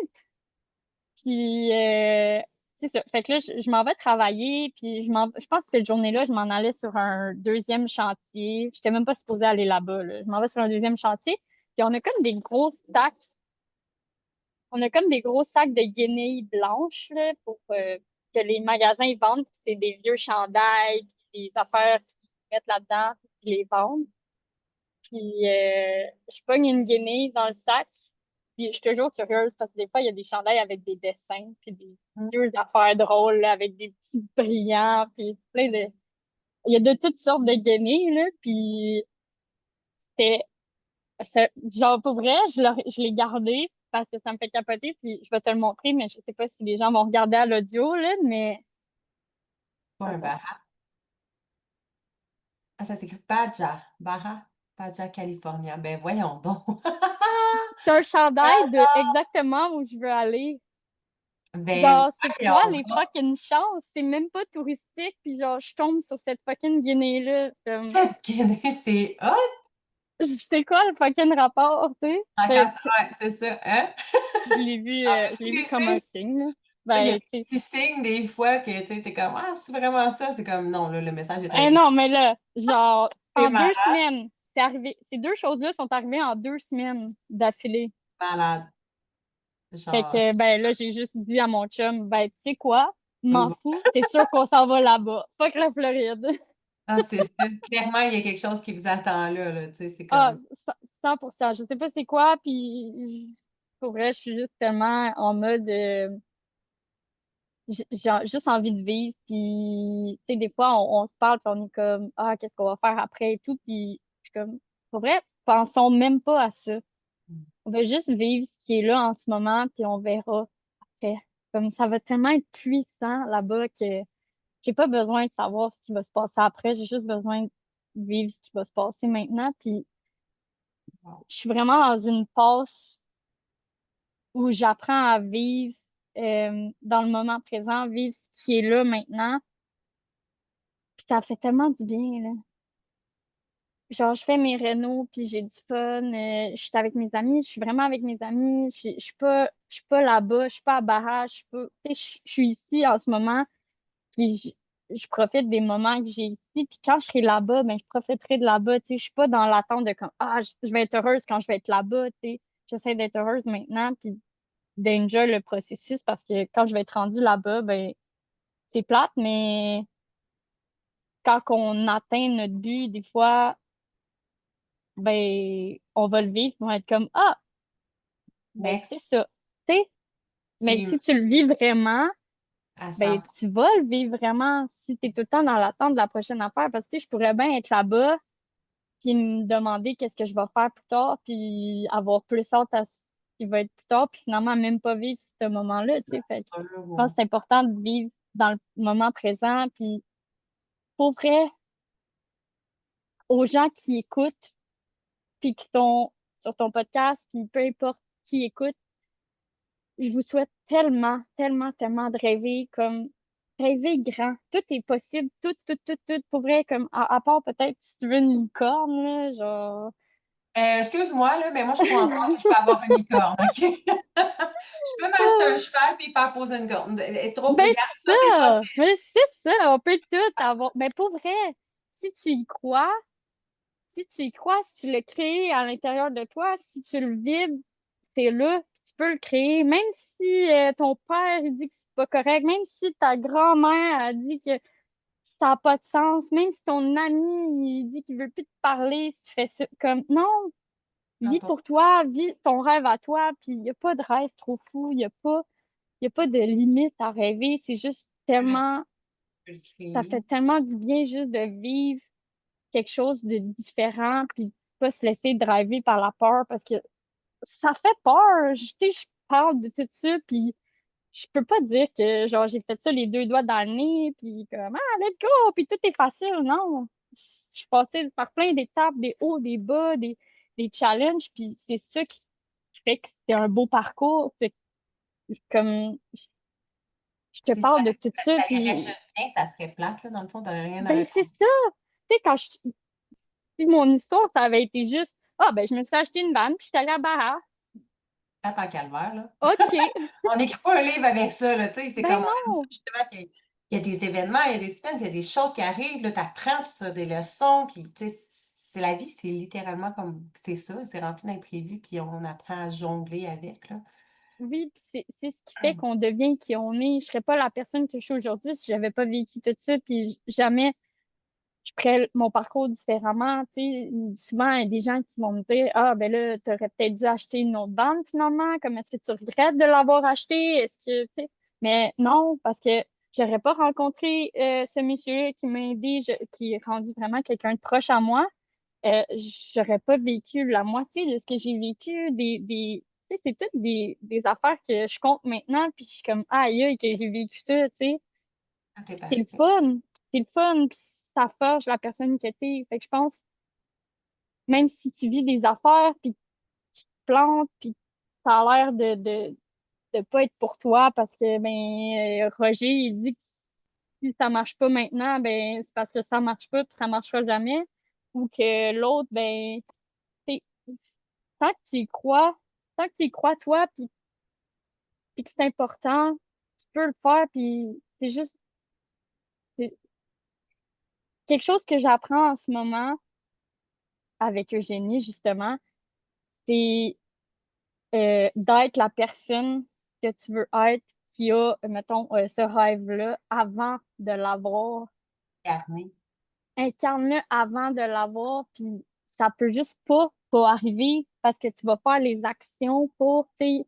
[SPEAKER 2] Puis, c'est ça. Fait que là, je m'en vais travailler, puis je pense que cette journée-là, je m'en allais sur un deuxième chantier. Je n'étais même pas supposée aller là-bas, là. Je m'en vais sur un deuxième chantier, puis on a comme des gros sacs de guenilles blanches, là, pour que les magasins ils vendent, puis c'est des vieux chandails, puis des affaires qu'ils mettent là-dedans, puis ils les vendent. Puis je pogne une guenille dans le sac. Puis je suis toujours curieuse parce que des fois, il y a des chandails avec des dessins, puis des
[SPEAKER 1] Hum.
[SPEAKER 2] vieux affaires drôles là, avec des petits brillants, puis plein de. Il y a de toutes sortes de guenilles, là. Puis c'était. Genre, pour vrai, je l'ai gardé parce que ça me fait capoter, puis je vais te le montrer, mais je sais pas si les gens vont regarder à l'audio, là, mais.
[SPEAKER 1] Pas un
[SPEAKER 2] Attends.
[SPEAKER 1] Baja. Ah, ça s'écrit Baja. Baja. Baja, California. Ben, voyons donc.
[SPEAKER 2] C'est un chandail de
[SPEAKER 1] Ah,
[SPEAKER 2] exactement où je veux aller.
[SPEAKER 1] ben,
[SPEAKER 2] Genre, c'est quoi
[SPEAKER 1] voyons
[SPEAKER 2] les
[SPEAKER 1] donc.
[SPEAKER 2] fucking chances? C'est même pas touristique, puis genre, je tombe sur cette fucking Guinée-là.
[SPEAKER 1] Cette Guinée, c'est hot.
[SPEAKER 2] C'est quoi le fucking rapport, tu sais?
[SPEAKER 1] Quand tu... Ouais, c'est ça. Hein? En
[SPEAKER 2] Je
[SPEAKER 1] as-tu
[SPEAKER 2] l'ai vu
[SPEAKER 1] des
[SPEAKER 2] comme un
[SPEAKER 1] signes?
[SPEAKER 2] signe, là.
[SPEAKER 1] Tu sais, il y a
[SPEAKER 2] Ben,
[SPEAKER 1] des
[SPEAKER 2] tu sais.
[SPEAKER 1] petits signes des fois que tu sais, t'es comme, ah, c'est vraiment ça? C'est comme, non, là, le message est très
[SPEAKER 2] Eh
[SPEAKER 1] clair.
[SPEAKER 2] non, mais là, genre,
[SPEAKER 1] C'est
[SPEAKER 2] en deux
[SPEAKER 1] marrant,
[SPEAKER 2] semaines, c'est arrivé. Ces deux choses-là sont arrivées en 2 semaines d'affilée.
[SPEAKER 1] malade.
[SPEAKER 2] Fait
[SPEAKER 1] Genre,
[SPEAKER 2] que, ben là, j'ai juste dit à mon chum, ben, tu sais quoi? M'en
[SPEAKER 1] nouveau.
[SPEAKER 2] fous, c'est sûr qu'on s'en va là-bas. Fuck la Floride.
[SPEAKER 1] Ah, c'est ça. Clairement, il y a quelque chose qui vous attend là, tu sais, c'est
[SPEAKER 2] Ah,
[SPEAKER 1] comme,
[SPEAKER 2] 100%. Je sais pas c'est quoi, puis pour vrai, je suis juste tellement en mode, j'ai juste envie de vivre, puis tu sais, des fois, on se parle, puis on est comme, ah, qu'est-ce qu'on va faire après et tout, puis je suis comme, pour vrai, pensons même pas à ça. On va juste vivre ce qui est là en ce moment, puis on verra après. Comme ça va tellement être puissant là-bas que j'ai pas besoin de savoir ce qui va se passer après, j'ai juste besoin de vivre ce qui va se passer maintenant, puis
[SPEAKER 1] wow.
[SPEAKER 2] je suis vraiment dans une passe où j'apprends à vivre dans le moment présent, vivre ce qui est là maintenant. Puis ça fait tellement du bien, là. Genre, je fais mes rénaux, puis j'ai du fun. Je suis avec mes amis, je suis vraiment avec mes amis. Je suis pas là-bas, je suis pas à Barra, je suis pas. Tu sais, je suis ici en ce moment, puis je profite des moments que j'ai ici. Puis quand je serai là-bas, ben, je profiterai de là-bas. Tu sais, je suis pas dans l'attente de comme, ah, je vais être heureuse quand je vais être là-bas, tu sais. J'essaie d'être heureuse maintenant, puis d'enjoy le processus parce que quand je vais être rendue là-bas, ben, c'est plate, mais quand on atteint notre but, des fois, ben, on va le vivre, on va être comme, ah, ben, c'est
[SPEAKER 1] Next,
[SPEAKER 2] ça. Tu sais,
[SPEAKER 1] c'est
[SPEAKER 2] mais si
[SPEAKER 1] humain
[SPEAKER 2] tu le vis vraiment,
[SPEAKER 1] à
[SPEAKER 2] ben,
[SPEAKER 1] 100.
[SPEAKER 2] tu vas le vivre vraiment si tu es tout le temps dans l'attente de la prochaine affaire. Parce que, tu sais, je pourrais bien être là-bas, puis me demander qu'est-ce que je vais faire plus tard, puis avoir plus hâte à ce qui va être plus tard, puis finalement même pas vivre ce moment-là, tu sais. Fait que je pense que c'est important de vivre dans le moment présent, puis pour vrai, aux gens qui écoutent, puis qui sont sur ton podcast, puis peu importe qui écoute, je vous souhaite tellement, tellement, tellement de rêver comme rêver grand. Tout est possible, tout, tout, tout, tout, pour vrai, comme à part peut-être si tu veux une licorne, là, genre.
[SPEAKER 1] Excuse-moi, là, mais moi, je crois encore que je peux avoir une licorne, OK? Je peux m'acheter un cheval puis faire poser une corne.
[SPEAKER 2] Ben,
[SPEAKER 1] Regarde,
[SPEAKER 2] c'est
[SPEAKER 1] tout est
[SPEAKER 2] ça!
[SPEAKER 1] possible.
[SPEAKER 2] Mais c'est ça! On peut tout avoir. Mais pour vrai, si tu y crois, si tu y crois, si tu le crées à l'intérieur de toi, si tu le vibres, c'est là, tu peux le créer. Même si ton père il dit que c'est pas correct, même si ta grand-mère a dit que ça n'a pas de sens, même si ton ami il dit qu'il veut plus te parler, si tu fais ça, comme non,
[SPEAKER 1] Non,
[SPEAKER 2] vis
[SPEAKER 1] pas
[SPEAKER 2] pour toi, vis ton rêve à toi, puis il n'y a pas de rêve trop fou, il y a pas de limite à rêver, c'est juste
[SPEAKER 1] le,
[SPEAKER 2] tellement,
[SPEAKER 1] le
[SPEAKER 2] ça fait
[SPEAKER 1] créer.
[SPEAKER 2] tellement du bien juste de vivre quelque chose de différent, puis pas se laisser driver par la peur, parce que ça fait peur. Tu sais, je parle de tout ça, puis je peux pas dire que genre j'ai fait ça les deux doigts dans le nez, puis comme ah let's go, puis tout est facile. Non, je suis passée par plein d'étapes, des hauts, des bas, des challenges, puis c'est ça qui fait que c'est un beau parcours. C'est comme je te
[SPEAKER 1] Si ça,
[SPEAKER 2] parle de tout ça,
[SPEAKER 1] ça irait
[SPEAKER 2] puis
[SPEAKER 1] juste bien, ça serait plate, là, dans le fond, de rien
[SPEAKER 2] ben
[SPEAKER 1] n'aurait
[SPEAKER 2] c'est ça. Tu sais, si mon histoire, ça avait été juste ah ben je me suis acheté une vanne, puis je suis allée à Baha.
[SPEAKER 1] plate en calvaire, là.
[SPEAKER 2] OK.
[SPEAKER 1] On n'écrit pas un livre avec ça, là, tu sais, c'est
[SPEAKER 2] Ben
[SPEAKER 1] comme on aime ça,
[SPEAKER 2] non.
[SPEAKER 1] justement, qu'il y a des événements, il y a des semaines, il y a des choses qui arrivent, là, t'apprends sur des leçons, puis, tu sais, c'est la vie, c'est littéralement comme, c'est ça, c'est rempli d'imprévus, puis on apprend à jongler avec, là.
[SPEAKER 2] Oui, puis c'est ce qui fait qu'on devient qui on est. Je serais pas la personne que je suis aujourd'hui si j'avais pas vécu tout ça, puis jamais je ferais mon parcours différemment. Tu sais, souvent, il y a des gens qui vont me dire, ah, ben là, t'aurais peut-être dû acheter une autre bande finalement. Comme est-ce que tu regrettes de l'avoir acheté? Est-ce que, tu sais, mais non, parce que j'aurais pas rencontré ce monsieur qui m'a aidé, qui est rendu vraiment quelqu'un de proche à moi. J'aurais pas vécu la moitié de ce que j'ai vécu, tu sais, c'est toutes des affaires que je compte maintenant, puis je suis comme, ah, aïe, que j'ai vécu ça, tu sais.
[SPEAKER 1] Tout est
[SPEAKER 2] C'est le
[SPEAKER 1] parfait.
[SPEAKER 2] fun. C'est le fun, puis ça forge la personne que t'es. Fait que je pense, même si tu vis des affaires, puis tu te plantes, puis ça a l'air de pas être pour toi parce que, ben, Roger, il dit que si ça marche pas maintenant, ben, c'est parce que ça marche pas, puis ça marchera jamais. Ou que l'autre, ben, t'sais, tant que tu y crois, tant que tu y crois, toi, puis que c'est important, tu peux le faire, puis c'est juste c'est quelque chose que j'apprends en ce moment avec Eugénie, justement, c'est d'être la personne que tu veux être qui a, mettons, ce rêve-là avant de l'avoir,
[SPEAKER 1] Carnet.
[SPEAKER 2] incarne-le avant de l'avoir, puis ça peut juste pas arriver parce que tu vas faire les actions pour, tu sais,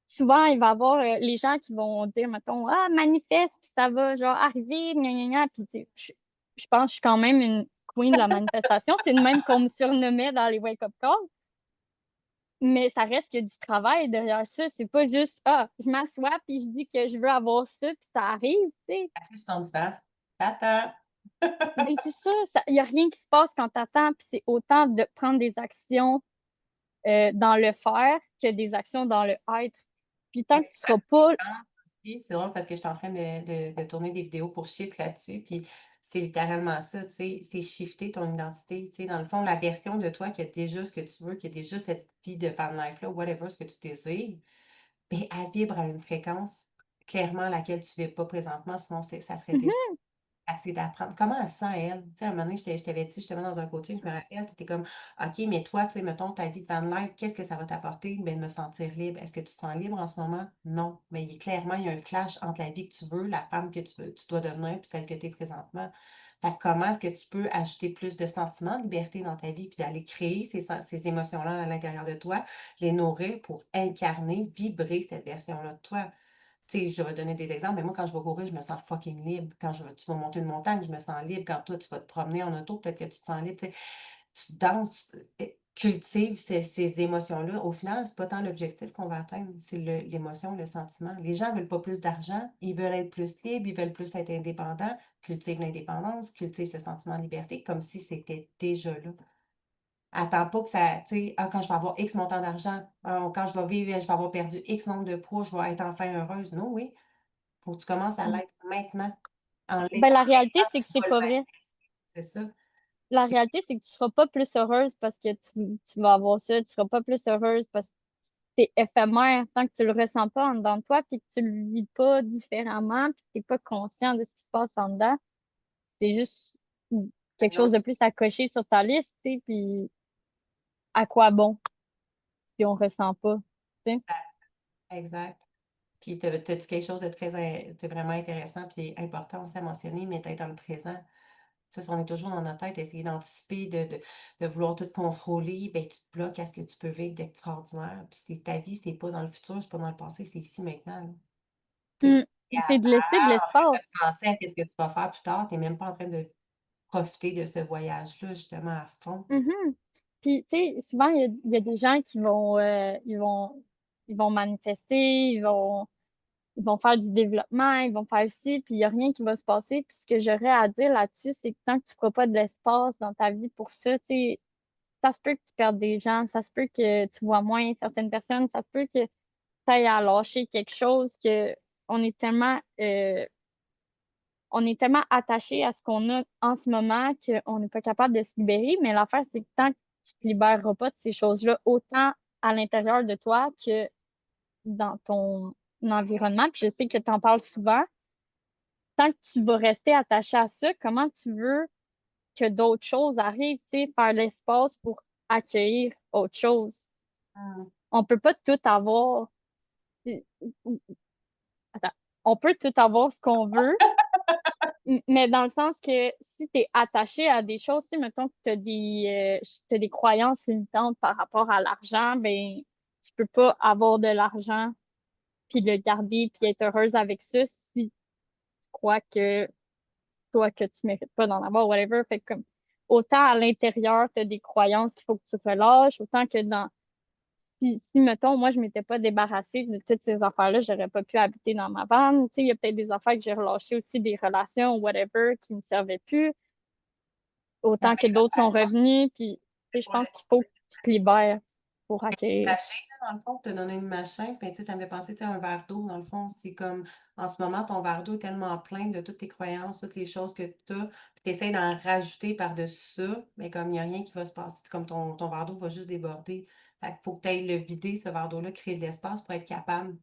[SPEAKER 2] souvent, il va y avoir les gens qui vont dire, mettons, ah, manifeste, puis ça va, genre, arriver, gna, gna, gna. Puis, tu sais, je pense que je suis quand même une queen de la manifestation. C'est le même qu'on me surnommait dans les wake-up calls. Mais ça reste qu'il y a du travail derrière ça. C'est pas juste, ah, je m'assois, puis je dis que je veux avoir ça, puis ça arrive, tu sais.
[SPEAKER 1] Assis sur ton divan. Attends.
[SPEAKER 2] Mais c'est ça, il n'y a rien qui se passe quand t'attends, puis c'est autant de prendre des actions dans le faire que des actions dans le être. Puis tant que tu seras pas.
[SPEAKER 1] Aussi, c'est drôle parce que je suis en train de tourner des vidéos pour Shift là-dessus, puis c'est littéralement ça, tu sais, c'est shifter ton identité, tu sais, dans le fond, la version de toi qui a déjà ce que tu veux, qui a déjà cette vie de van life-là, whatever ce que tu désires, ben, elle vibre à une fréquence clairement à laquelle tu ne vis pas présentement, sinon ça serait déjà
[SPEAKER 2] Mhm,
[SPEAKER 1] c'est d'apprendre. Comment elle se sent, elle? Tu sais, à un moment donné, je t'avais dit, justement, dans un coaching, je me rappelle, tu étais comme, OK, mais toi, tu sais, mettons, ta vie de van life, qu'est-ce que ça va t'apporter? Ben, de me sentir libre. Est-ce que tu te sens libre en ce moment? Non. Mais clairement, il y a un clash entre la vie que tu veux, la femme que tu veux, tu dois devenir, puis celle que tu es présentement. Fait que comment est-ce que tu peux ajouter plus de sentiments de liberté dans ta vie, puis d'aller créer ces émotions-là à l'intérieur de toi, les nourrir pour incarner, vibrer cette version-là de toi? Tu sais, je vais donner des exemples, mais moi, quand je vais courir, je me sens fucking libre. Quand tu vas monter une montagne, je me sens libre. Quand toi, tu vas te promener en auto, peut-être que tu te sens libre, tu sais. Tu danses, cultives ces émotions-là. Au final, c'est pas tant l'objectif qu'on va atteindre, c'est l'émotion, le sentiment. Les gens veulent pas plus d'argent, ils veulent être plus libres, ils veulent plus être indépendants. Cultive l'indépendance, cultive ce sentiment de liberté comme si c'était déjà là. Attends pas que ça, tu sais, ah, quand je vais avoir X montant d'argent, ah, quand je vais vivre, je vais avoir perdu X nombre de poids, je vais être enfin heureuse. Non, oui, faut que tu commences à
[SPEAKER 2] Mmh.
[SPEAKER 1] l'être maintenant. En
[SPEAKER 2] Ben,
[SPEAKER 1] l'étant
[SPEAKER 2] la réalité,
[SPEAKER 1] maintenant,
[SPEAKER 2] c'est que
[SPEAKER 1] tu
[SPEAKER 2] c'est
[SPEAKER 1] vas le
[SPEAKER 2] pas vrai.
[SPEAKER 1] manifester. C'est ça.
[SPEAKER 2] La
[SPEAKER 1] C'est
[SPEAKER 2] réalité, c'est que tu seras pas plus heureuse parce que tu vas avoir ça. Tu seras pas plus heureuse parce que c'est éphémère tant que tu le ressens pas en dedans de toi, puis que tu le vis pas différemment, puis que t'es pas conscient de ce qui se passe en dedans. C'est juste quelque
[SPEAKER 1] non,
[SPEAKER 2] chose de plus à cocher sur ta liste, tu sais, puis à quoi bon si on ressent pas, tu sais.
[SPEAKER 1] exact. Puis tu as dit quelque chose de très tu sais, vraiment intéressant puis important aussi à mentionner, mais d'être dans le présent. Tu sais, si on est toujours dans notre tête, essayer d'anticiper, de vouloir tout contrôler, ben tu te bloques à ce que tu peux vivre d'extraordinaire. Puis c'est ta vie, c'est pas dans le futur, c'est pas dans le passé, c'est ici maintenant, là. Tu sais,
[SPEAKER 2] Mmh.
[SPEAKER 1] si tu
[SPEAKER 2] C'est de laisser de
[SPEAKER 1] en train de
[SPEAKER 2] l'espace.
[SPEAKER 1] penser à qu'est-ce que tu vas faire plus tard, tu es même pas en train de profiter de ce voyage-là justement à fond.
[SPEAKER 2] Mhm. Puis, tu sais, souvent, il y a des gens qui vont, ils vont manifester, ils vont faire du développement, ils vont faire ci, puis il y a rien qui va se passer. Puis ce que j'aurais à dire là-dessus, c'est que tant que tu feras pas de l'espace dans ta vie pour ça, tu sais, ça se peut que tu perdes des gens, ça se peut que tu vois moins certaines personnes, ça se peut que tu ailles à lâcher quelque chose que on est tellement, on est tellement attaché à ce qu'on a en ce moment qu'on n'est pas capable de se libérer. Mais l'affaire, c'est que tant que tu te libéreras pas de ces choses-là, autant à l'intérieur de toi que dans ton environnement, puis je sais que tu en parles souvent, tant que tu vas rester attaché à ça, comment tu veux que d'autres choses arrivent, tu sais, faire l'espace pour accueillir autre chose?
[SPEAKER 1] Mmh.
[SPEAKER 2] On peut pas tout avoir. Attends. On peut tout avoir ce qu'on veut, mais dans le sens que si tu es attaché à des choses, tu sais, mettons que t'as des croyances limitantes par rapport à l'argent, ben, tu peux pas avoir de l'argent puis le garder puis être heureuse avec ça si tu crois que toi, que tu mérites pas d'en avoir, whatever. Fait que comme, autant à l'intérieur, tu as des croyances qu'il faut que tu relâches, autant que si, mettons, moi, je m'étais pas débarrassée de toutes ces affaires-là, j'aurais pas pu habiter dans ma van. Tu sais, il y a peut-être des affaires que j'ai relâchées aussi, des relations, whatever, qui me servaient plus,
[SPEAKER 1] La
[SPEAKER 2] autant que
[SPEAKER 1] meilleure
[SPEAKER 2] d'autres sont revenus. Puis, tu sais, je
[SPEAKER 1] pour le
[SPEAKER 2] pense qu'il faut que tu te libères pour accueillir.
[SPEAKER 1] mâcher, là, dans le fond, te donner une mâcher, puis tu sais, ça me fait penser, tu sais, à un verre d'eau, dans le fond. C'est comme, en ce moment, ton verre d'eau est tellement plein de toutes tes croyances, toutes les choses que tu as, puis tu essaies d'en rajouter par-dessus ça, mais comme il n'y a rien qui va se passer, c'est comme ton verre d'eau va juste déborder. Fait qu'il faut que tu ailles le vider, ce verre d'eau-là, créer de l'espace pour être capable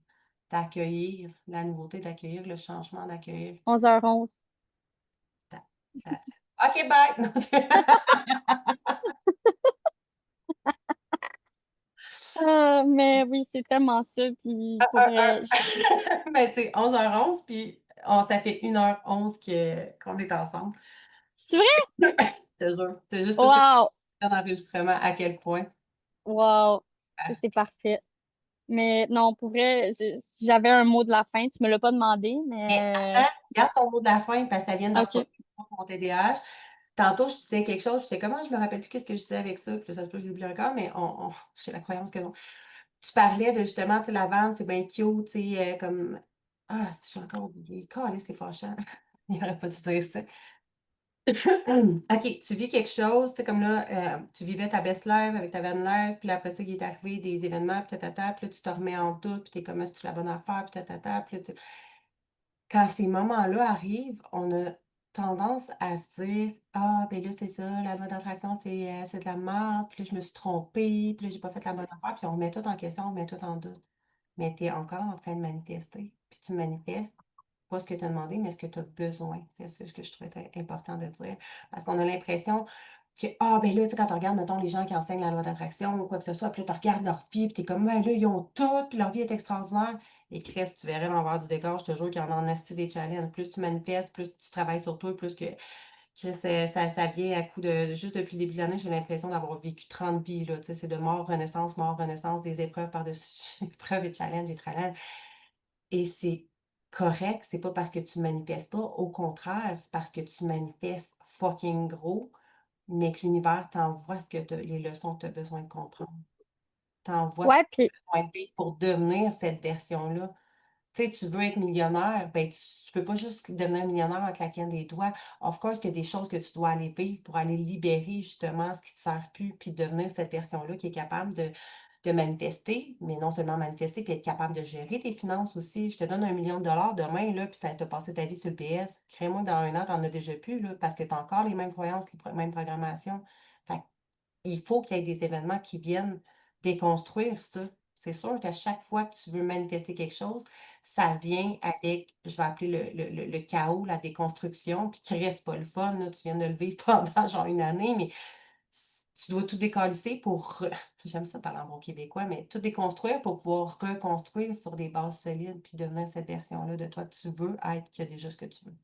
[SPEAKER 1] d'accueillir la nouveauté, d'accueillir le changement, d'accueillir
[SPEAKER 2] 11h11.
[SPEAKER 1] ta that's it. OK, bye! Non, c'est
[SPEAKER 2] Ah, mais oui, c'est tellement ça. Puis, pour vrai,
[SPEAKER 1] mais c'est 11h11 puis ça fait 1h11 qu'on est ensemble.
[SPEAKER 2] c'est vrai?
[SPEAKER 1] Je te jure. C'est juste tout de suite
[SPEAKER 2] Wow!
[SPEAKER 1] d'enregistrement à quel point.
[SPEAKER 2] Wow! Ça,
[SPEAKER 1] Ah,
[SPEAKER 2] c'est parfait. Mais non, pour vrai, si j'avais un mot de la fin, tu me l'as pas demandé,
[SPEAKER 1] mais
[SPEAKER 2] mais
[SPEAKER 1] attends, garde ton mot de la fin parce que ça vient de
[SPEAKER 2] OK.
[SPEAKER 1] repopper mon TDAH. Tantôt, je disais quelque chose, puis j'étais comme: «Ah, je me rappelle plus qu'est-ce que je disais avec ça», puis là, ça se peut que je l'oublie encore, mais on j'ai la croyance que non. Tu parlais de justement, tu sais, la vente, c'est bien cute, tu sais, comme ah, si j'ai encore oublié. Calisse, c'est fâchant. Il aurait pas dû dire ça. OK, tu vis quelque chose, tu sais, comme là, tu vivais ta best life avec ta van life, puis là, après ça, il est arrivé des événements, puis tatata, puis là, tu te remets en doute, puis tu es comme: «Est-ce que c'est la bonne affaire?» puis tatata, puis là, tu quand ces moments-là arrivent, on a tendance à se dire: «Ah, ben là, c'est ça, la loi d'attraction, c'est de la merde, puis là, je me suis trompée, puis là, j'ai pas fait la bonne affaire», puis on remet tout en question, on remet tout en doute. Mais tu es encore en train de manifester, puis tu manifestes pas ce que tu as demandé, mais ce que tu as besoin. C'est ce que je trouvais très important de dire. Parce qu'on a l'impression que, ah, ben là, tu sais, quand on regarde, mettons, les gens qui enseignent la loi d'attraction ou quoi que ce soit, puis là, tu regardes leur vie, puis tu es comme, ben là, ils ont tout, puis leur vie est extraordinaire. Et Chris, tu verrais l'envers du décor, je te jure qu'il y en a en esti des challenges. Plus tu manifestes, plus tu travailles sur toi, plus que Chris, ça vient à coup de juste depuis le début de l'année, j'ai l'impression d'avoir vécu 30 vies, là, tu sais, c'est de mort, renaissance, des épreuves par-dessus épreuves et challenges et c'est correct, c'est pas parce que tu manifestes pas, au contraire, c'est parce que tu manifestes fucking gros, mais que l'univers t'envoie ce que tu les leçons que tu as besoin de comprendre. T'envoies ce que
[SPEAKER 2] Ouais,
[SPEAKER 1] tu
[SPEAKER 2] puis
[SPEAKER 1] as besoin de vivre pour devenir cette version-là. Tu sais, tu veux être millionnaire, ben, tu peux pas juste devenir millionnaire en claquant des doigts. Of course qu'il y a des choses que tu dois aller vivre pour aller libérer justement ce qui te sert plus, puis devenir cette version-là qui est capable de manifester, mais non seulement manifester, puis être capable de gérer tes finances aussi. Je te donne 1 million de dollars demain, là, puis ça t'a passé ta vie sur le PS. Crée-moi dans 1 an, tu en as déjà plus, là, parce que tu as encore les mêmes croyances, mêmes programmations. Fait il faut qu'il y ait des événements qui viennent déconstruire ça. C'est sûr qu'à chaque fois que tu veux manifester quelque chose, ça vient avec, je vais appeler le chaos, la déconstruction, puis qui reste pas le fun, là. Tu viens de le vivre pendant genre 1 année, mais tu dois tout décalisser pour, j'aime ça parler en bon québécois, mais tout déconstruire pour pouvoir reconstruire sur des bases solides, puis devenir cette version-là de toi que tu veux être, qui a déjà ce que tu veux.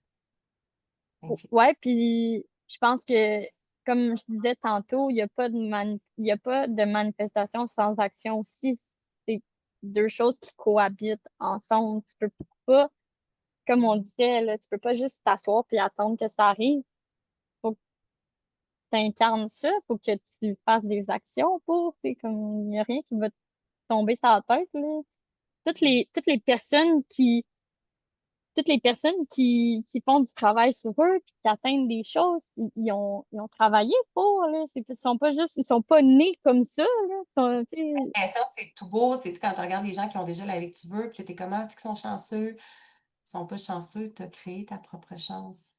[SPEAKER 1] Magnifique.
[SPEAKER 2] ouais, puis je pense que, comme je disais tantôt, il y a pas de manifestation sans action aussi. C'est deux choses qui cohabitent ensemble. Tu peux pas, comme on disait, là, tu peux pas juste t'asseoir puis attendre que ça arrive. Faut que tu incarnes ça, faut que tu fasses des actions pour, tu sais, comme il y a rien qui va te tomber sur la tête, là. Toutes les personnes qui font du travail sur eux puis qui atteignent des choses, ils ont travaillé pour, là. Ils sont pas nés comme ça, là. Tu sais,
[SPEAKER 1] L'impression que c'est tout beau, c'est, tu sais, quand tu regardes les gens qui ont déjà la vie que tu veux, puis là, tu es comme: «Ah, est-ce qu'ils sont chanceux?» Ils sont pas chanceux, tu as créé ta propre chance.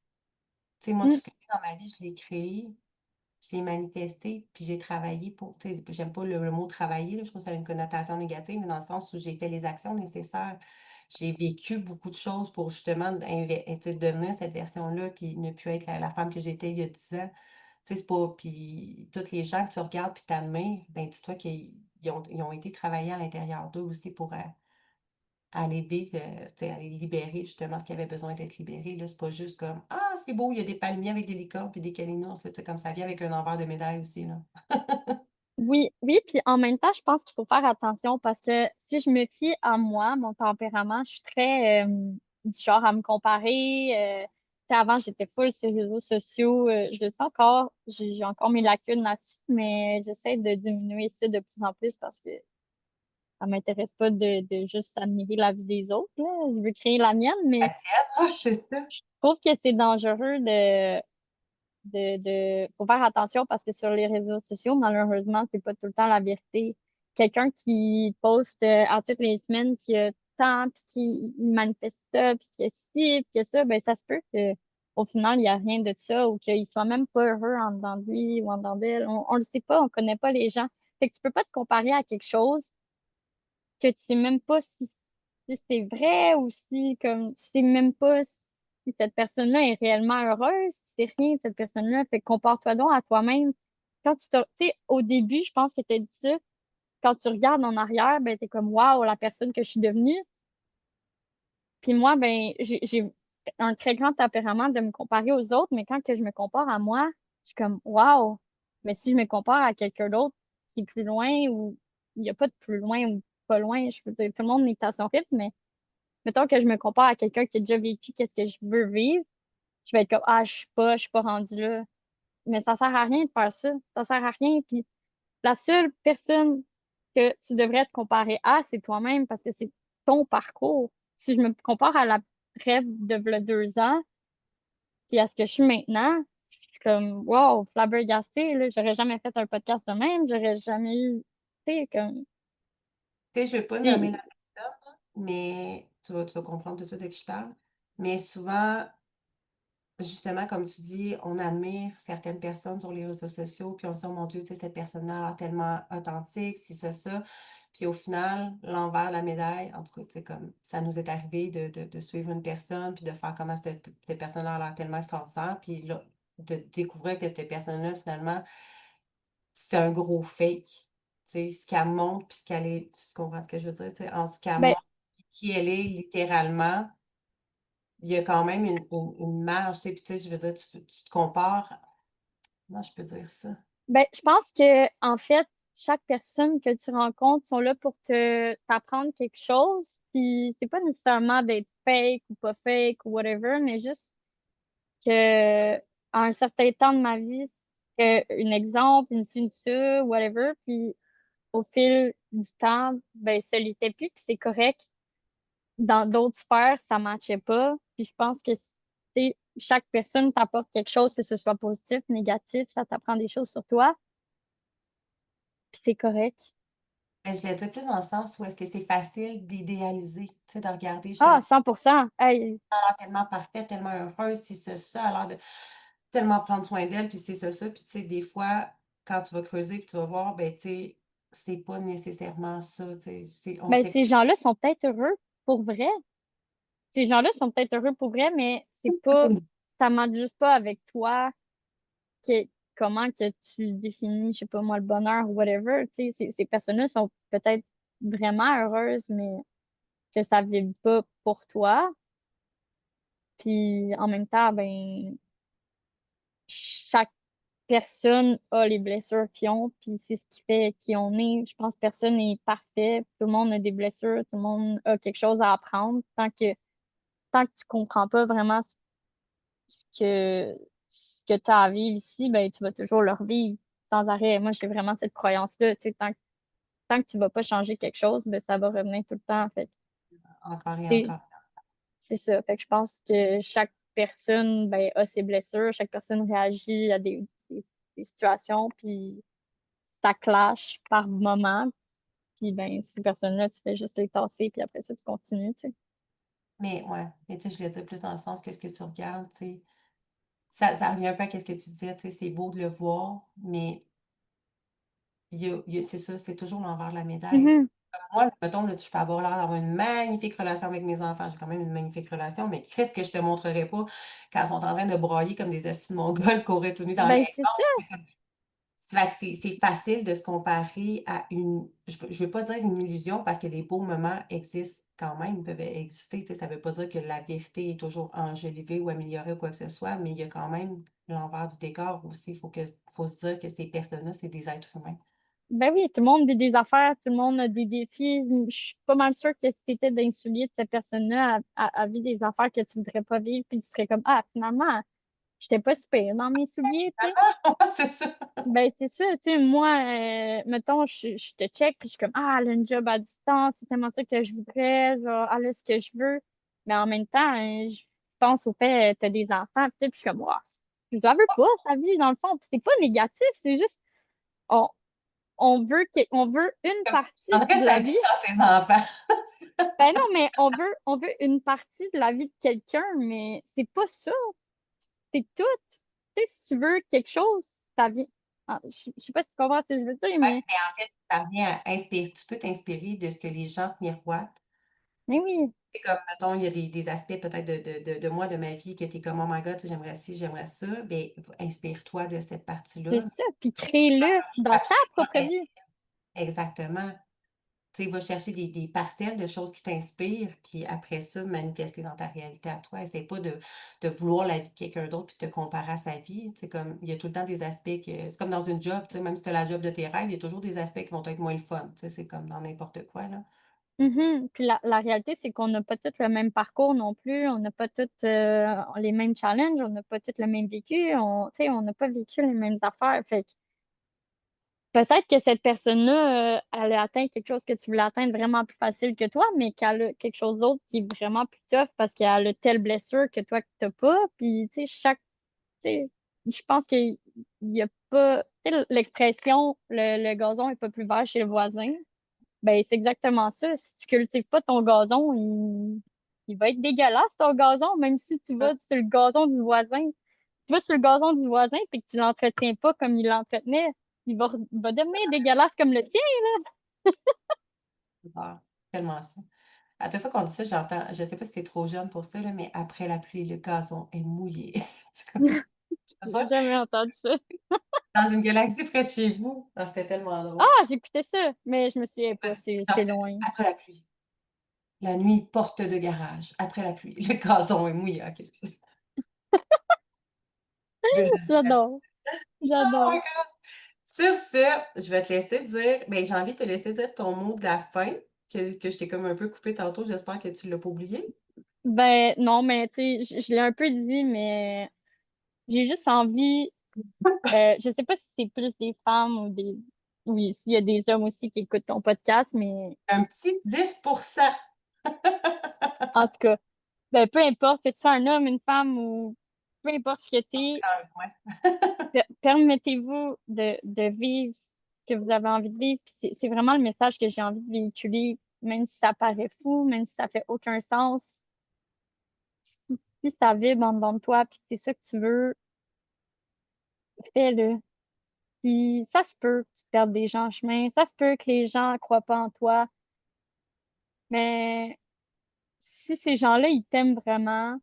[SPEAKER 1] Tu sais, moi, tout
[SPEAKER 2] mm,
[SPEAKER 1] ce que j'ai dans ma vie, je l'ai créé, je l'ai manifesté, puis j'ai travaillé pour, tu sais, j'aime pas le mot travailler, là, je trouve que ça a une connotation négative, mais dans le sens où j'ai fait les actions nécessaires. J'ai vécu beaucoup de choses pour justement tu sais, devenir cette version-là, puis ne plus être la femme que j'étais il y a 10 ans. Tu sais, c'est pas, puis toutes les gens que tu regardes puis t'admires, ben dis-toi qu'ils ont été travaillés à l'intérieur d'eux aussi pour aller vivre, tu sais, aller libérer justement ce qui avait besoin d'être libéré, là. C'est pas juste comme: «Ah, c'est beau, il y a des palmiers avec des licornes puis des calinours», là, tu sais, comme ça vient avec un envers de médaille aussi, là.
[SPEAKER 2] oui, oui, puis en même temps, je pense qu'il faut faire attention parce que si je me fie à moi, mon tempérament, je suis très du genre à me comparer. Tu sais, avant, j'étais full sur les réseaux sociaux. Je le sais encore, j'ai encore mes lacunes là-dessus, mais j'essaie de diminuer ça de plus en plus parce que ça m'intéresse pas de juste admirer la vie des autres, là. Je veux créer la mienne,
[SPEAKER 1] La
[SPEAKER 2] mais
[SPEAKER 1] tienne? Ah, c'est ça.
[SPEAKER 2] je trouve que c'est dangereux faut faire attention parce que sur les réseaux sociaux, malheureusement, c'est pas tout le temps la vérité. Quelqu'un qui poste à toutes les semaines qui a tant, puis qui il manifeste ça, puis qui a ci, puis que ça, ben ça se peut que au final, il n'y a rien de ça ou qu'il soit même pas heureux en dedans de lui ou en dedans d'elle. On le sait pas, on connaît pas les gens. Fait que tu peux pas te comparer à quelque chose que tu sais même pas si c'est vrai ou si comme tu sais même pas si cette personne-là est réellement heureuse, si c'est rien de cette personne-là. Fait que compare-toi donc à toi-même. Tu sais, au début, je pense que tu as dit ça. Quand tu regardes en arrière, ben, t'es comme, waouh, la personne que je suis devenue. Puis moi, ben, j'ai un très grand tempérament de me comparer aux autres, mais quand que je me compare à moi, je suis comme, waouh. Mais si je me compare à quelqu'un d'autre qui est plus loin ou il n'y a pas de plus loin ou pas loin, je veux dire, tout le monde est à son rythme, mais mettons que je me compare à quelqu'un qui a déjà vécu qu'est-ce que je veux vivre, je vais être comme, ah, je suis pas rendue là. Mais ça sert à rien de faire ça. Ça sert à rien. Puis la seule personne que tu devrais te comparer à, c'est toi-même parce que c'est ton parcours. Si je me compare à la rêve de v'là 2 ans, puis à ce que je suis maintenant, je suis comme, wow, flabbergastée, là, j'aurais jamais fait un podcast de même, j'aurais jamais eu, tu sais, comme,
[SPEAKER 1] Tu sais, je veux pas nommer
[SPEAKER 2] puis,
[SPEAKER 1] la personne, là, mais tu vas comprendre tout de suite de qui je parle. Mais souvent, justement, comme tu dis, on admire certaines personnes sur les réseaux sociaux, puis on se dit: «Oh mon Dieu, tu sais, cette personne-là a l'air tellement authentique, ci, ça». Puis au final, l'envers de la médaille, en tout cas, tu sais, comme ça nous est arrivé de suivre une personne, puis de faire comment cette personne-là a l'air tellement extraordinaire, puis là, de découvrir que cette personne-là, finalement, c'est un gros fake. Tu sais, ce qu'elle montre, puis ce qu'elle est, tu comprends ce que je veux dire? Tu sais, en ce qu'elle
[SPEAKER 2] ben,
[SPEAKER 1] montre, puis qui elle est littéralement, il y a quand même une marge, tu sais, puis tu sais, je veux dire, tu te compares, comment je peux dire ça?
[SPEAKER 2] Ben, je pense que, en fait, chaque personne que tu rencontres sont là pour t'apprendre quelque chose. Puis c'est pas nécessairement d'être fake ou pas fake ou whatever, mais juste que à un certain temps de ma vie, c'est un exemple, une ci, une ça, whatever. Puis au fil du temps, ben ça l'était plus, puis c'est correct. Dans d'autres sphères, ça matchait pas. Puis je pense que chaque personne t'apporte quelque chose, que ce soit positif, négatif, ça t'apprend des choses sur toi, puis c'est correct.
[SPEAKER 1] Mais je voulais dire plus dans le sens où est-ce que c'est facile d'idéaliser, tu sais, de regarder justement,
[SPEAKER 2] Ah, 100%. Hey,
[SPEAKER 1] elle a l'air tellement parfaite, tellement heureuse, c'est ça, elle a l'air de tellement prendre soin d'elle, puis c'est ça, puis tu sais, des fois, quand tu vas creuser, puis tu vas voir, ben, tu sais, c'est pas nécessairement ça, tu sais, on
[SPEAKER 2] ben
[SPEAKER 1] sait
[SPEAKER 2] ces gens-là sont peut-être heureux pour vrai. Ces gens-là sont peut-être heureux pour vrai, mais c'est pas, ça matche juste pas avec toi, que, comment que tu définis, je sais pas moi, le bonheur ou whatever. Tu sais, ces personnes-là sont peut-être vraiment heureuses, mais que ça vibre pas pour toi. Puis en même temps, ben, chaque personne a les blessures qu'ils ont, puis c'est ce qui fait qui on est. Je pense que personne n'est parfait. Tout le monde a des blessures, tout le monde a quelque chose à apprendre. Tant que tu comprends pas vraiment ce que, ce que tu as à vivre ici, ben, tu vas toujours le revivre sans arrêt. Moi, j'ai vraiment cette croyance-là. Tu sais, tant que tu vas pas changer quelque chose, ben, ça va revenir tout le temps. Fait que,
[SPEAKER 1] encore et
[SPEAKER 2] tu sais,
[SPEAKER 1] encore.
[SPEAKER 2] c'est ça. Fait que je pense que chaque personne, ben, a ses blessures, chaque personne réagit à des situations, puis ça clash par moment. Puis, ben, ces personnes-là, tu fais juste les tasser, puis après ça, tu continues, tu sais.
[SPEAKER 1] Mais ouais, mais tu sais, je voulais dire plus dans le sens que ce que tu regardes, tu sais, ça revient un peu à ce que tu disais, tu sais, c'est beau de le voir, mais c'est ça, c'est toujours l'envers de la médaille.
[SPEAKER 2] Mhm.
[SPEAKER 1] Comme moi, mettons, là, je peux avoir l'air d'avoir une magnifique relation avec mes enfants. J'ai quand même une magnifique relation, mais qu'est-ce que je te montrerai pas quand ils sont en train de broyer comme des estis de mongols, courir tout nus dans le
[SPEAKER 2] Ben, c'est ça.
[SPEAKER 1] fait que c'est facile de se comparer à je veux pas dire une illusion parce que les beaux moments existent quand même, peuvent exister, tu sais, ça veut pas dire que la vérité est toujours enjolivée ou améliorée ou quoi que ce soit, mais il y a quand même l'envers du décor aussi. Faut se dire que ces personnes-là, c'est des êtres humains.
[SPEAKER 2] Ben oui, tout le monde vit des affaires, tout le monde a des défis. Je suis pas mal sûre que si tu étais dans les souliers de cette personne-là, elle vit des affaires que tu voudrais pas vivre, puis tu serais comme, ah, finalement, j'étais pas super dans mes souliers, tu sais.
[SPEAKER 1] Ouais, c'est ça.
[SPEAKER 2] Ben, c'est ça, tu sais, moi, mettons, je te check, puis je suis comme, ah, elle a une job à distance, c'est tellement ça que je voudrais, genre, elle a ce que je veux. Mais en même temps, je pense au fait, t'as des enfants, puis je suis comme, ah, je la veux pas, sa vie, dans le fond. Puis c'est pas négatif, c'est juste, on, on veut une
[SPEAKER 1] Comme,
[SPEAKER 2] partie
[SPEAKER 1] on aurait
[SPEAKER 2] de
[SPEAKER 1] sa
[SPEAKER 2] la
[SPEAKER 1] vie
[SPEAKER 2] vie.
[SPEAKER 1] sans ses enfants.
[SPEAKER 2] Ben non, mais on veut une partie de la vie de quelqu'un, mais c'est pas ça. C'est tout. Tu sais, si tu veux quelque chose, ta vie. Ah, je sais pas si tu comprends ce que je veux dire,
[SPEAKER 1] Ouais,
[SPEAKER 2] mais,
[SPEAKER 1] mais en fait, ça vient à inspirer tu peux t'inspirer de ce que les gens te miroitent.
[SPEAKER 2] mais oui,
[SPEAKER 1] C'est comme, mettons, il y a des aspects peut-être de moi, de ma vie, que tu es comme: «Oh my God, tu sais, j'aimerais ci, j'aimerais ça». Beh, inspire-toi de cette
[SPEAKER 2] c'est
[SPEAKER 1] partie-là.
[SPEAKER 2] ça. Puis crée-le dans ta
[SPEAKER 1] Absolument,
[SPEAKER 2] propre vie.
[SPEAKER 1] exactement. Tu sais, va chercher des parcelles de choses qui t'inspirent, puis après ça, manifester dans ta réalité à toi. Essaie pas de vouloir la vie de quelqu'un d'autre puis de te comparer à sa vie. Tu sais, comme il y a tout le temps des aspects que c'est comme dans une job, tu sais, même si tu as la job de tes rêves, il y a toujours des aspects qui vont être moins le fun. Tu sais, c'est comme dans n'importe quoi, là.
[SPEAKER 2] Mhm. Puis la réalité, c'est qu'on n'a pas tous le même parcours non plus. On n'a pas tous les mêmes challenges. On n'a pas tous le même vécu. Tu sais, on n'a pas vécu les mêmes affaires. Fait que peut-être que cette personne-là, elle a atteint quelque chose que tu voulais atteindre vraiment plus facile que toi, mais qu'elle a quelque chose d'autre qui est vraiment plus tough parce qu'elle a telle blessure que toi, que t'as pas. Puis, tu sais, tu sais, je pense qu'il y a pas, tu sais, l'expression, le gazon est pas plus vert chez le voisin. Ben, c'est exactement ça. Si tu cultives pas ton gazon, il va être dégueulasse, ton gazon, même si tu vas sur le gazon du voisin. Tu vas sur le gazon du voisin et que tu l'entretiens pas comme il l'entretenait, il va devenir dégueulasse comme le tien.
[SPEAKER 1] Ah, tellement ça. À chaque fois qu'on dit ça, j'entends je sais pas si tu es trop jeune pour ça, là, mais après la pluie, le gazon est mouillé. C'est comme ça, je veux
[SPEAKER 2] J'ai
[SPEAKER 1] dire,
[SPEAKER 2] jamais entendu ça.
[SPEAKER 1] dans une galaxie près de chez vous. Ah, c'était tellement drôle.
[SPEAKER 2] Ah, j'écoutais ça, mais je me souviens pas, c'est
[SPEAKER 1] Genre,
[SPEAKER 2] loin.
[SPEAKER 1] après la pluie. La nuit, porte de garage, après la pluie, le gazon est mouillé. OK, excusez. Bulle de ciel.
[SPEAKER 2] J'adore,
[SPEAKER 1] Oh my
[SPEAKER 2] j'adore.
[SPEAKER 1] God! Sur ce, je vais te laisser dire j'ai envie de te laisser dire ton mot de la fin, que je t'ai comme un peu coupé tantôt. J'espère que tu l'as pas oublié.
[SPEAKER 2] Ben non, mais tu sais, je l'ai un peu dit, mais j'ai juste envie, je sais pas si c'est plus des femmes ou des, oui, s'il y a des hommes aussi qui écoutent ton podcast, mais
[SPEAKER 1] Un petit 10%.
[SPEAKER 2] en tout cas, ben peu importe que tu sois un homme, une femme ou peu importe ce que t'es,
[SPEAKER 1] Ouais.
[SPEAKER 2] permettez-vous de vivre ce que vous avez envie de vivre. Puis c'est vraiment le message que j'ai envie de véhiculer, même si ça paraît fou, même si ça fait aucun sens. Si ça vibre en dedans de toi, puis que c'est ça que tu veux, fais-le. Puis ça se peut que tu perdes des gens en chemin, ça se peut que les gens croient pas en toi, mais si ces gens-là, ils t'aiment vraiment,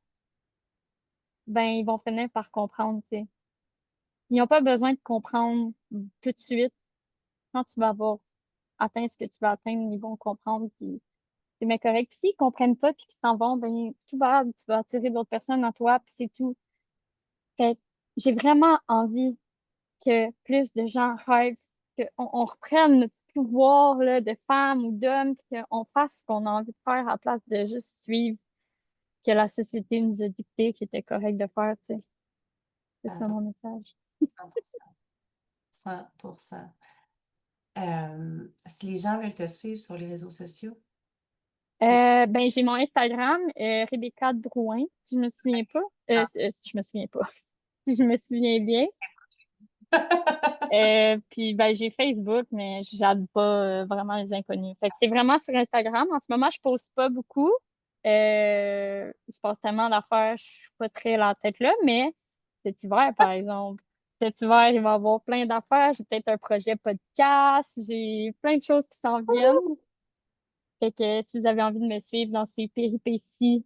[SPEAKER 2] ben ils vont finir par comprendre, tu sais. Ils n'ont pas besoin de comprendre tout de suite. Quand tu vas avoir atteint ce que tu vas atteindre, ils vont comprendre, puis c'est bien correct. Puis s'ils comprennent pas, puis qu'ils s'en vont, ben tout bad, tu vas attirer d'autres personnes à toi, puis c'est tout. Fait que j'ai vraiment envie que plus de gens rêvent, qu'on reprenne notre pouvoir là, de femmes ou d'hommes, puis qu'on fasse ce qu'on a envie de faire à la place de juste suivre ce que la société nous a dicté qui était correct de faire, tu sais. C'est ça
[SPEAKER 1] J'adore.
[SPEAKER 2] mon message.
[SPEAKER 1] 100%. 100%. Si les gens veulent te suivre sur les réseaux sociaux, c'est
[SPEAKER 2] Ben, j'ai mon Instagram, Rebecca Drouin, si je me souviens pas.
[SPEAKER 1] ah,
[SPEAKER 2] Si je me souviens pas. Si je me souviens bien. Puis ben, j'ai Facebook, mais j'aide pas vraiment les inconnus. Fait que c'est vraiment sur Instagram. En ce moment, je poste pas beaucoup. Il se passe tellement d'affaires, je suis pas très la tête là, mais cet hiver, par exemple. Cet hiver, il va y avoir plein d'affaires. J'ai peut-être un projet podcast, j'ai plein de choses qui s'en viennent. Fait que si vous avez envie de me suivre dans ces péripéties,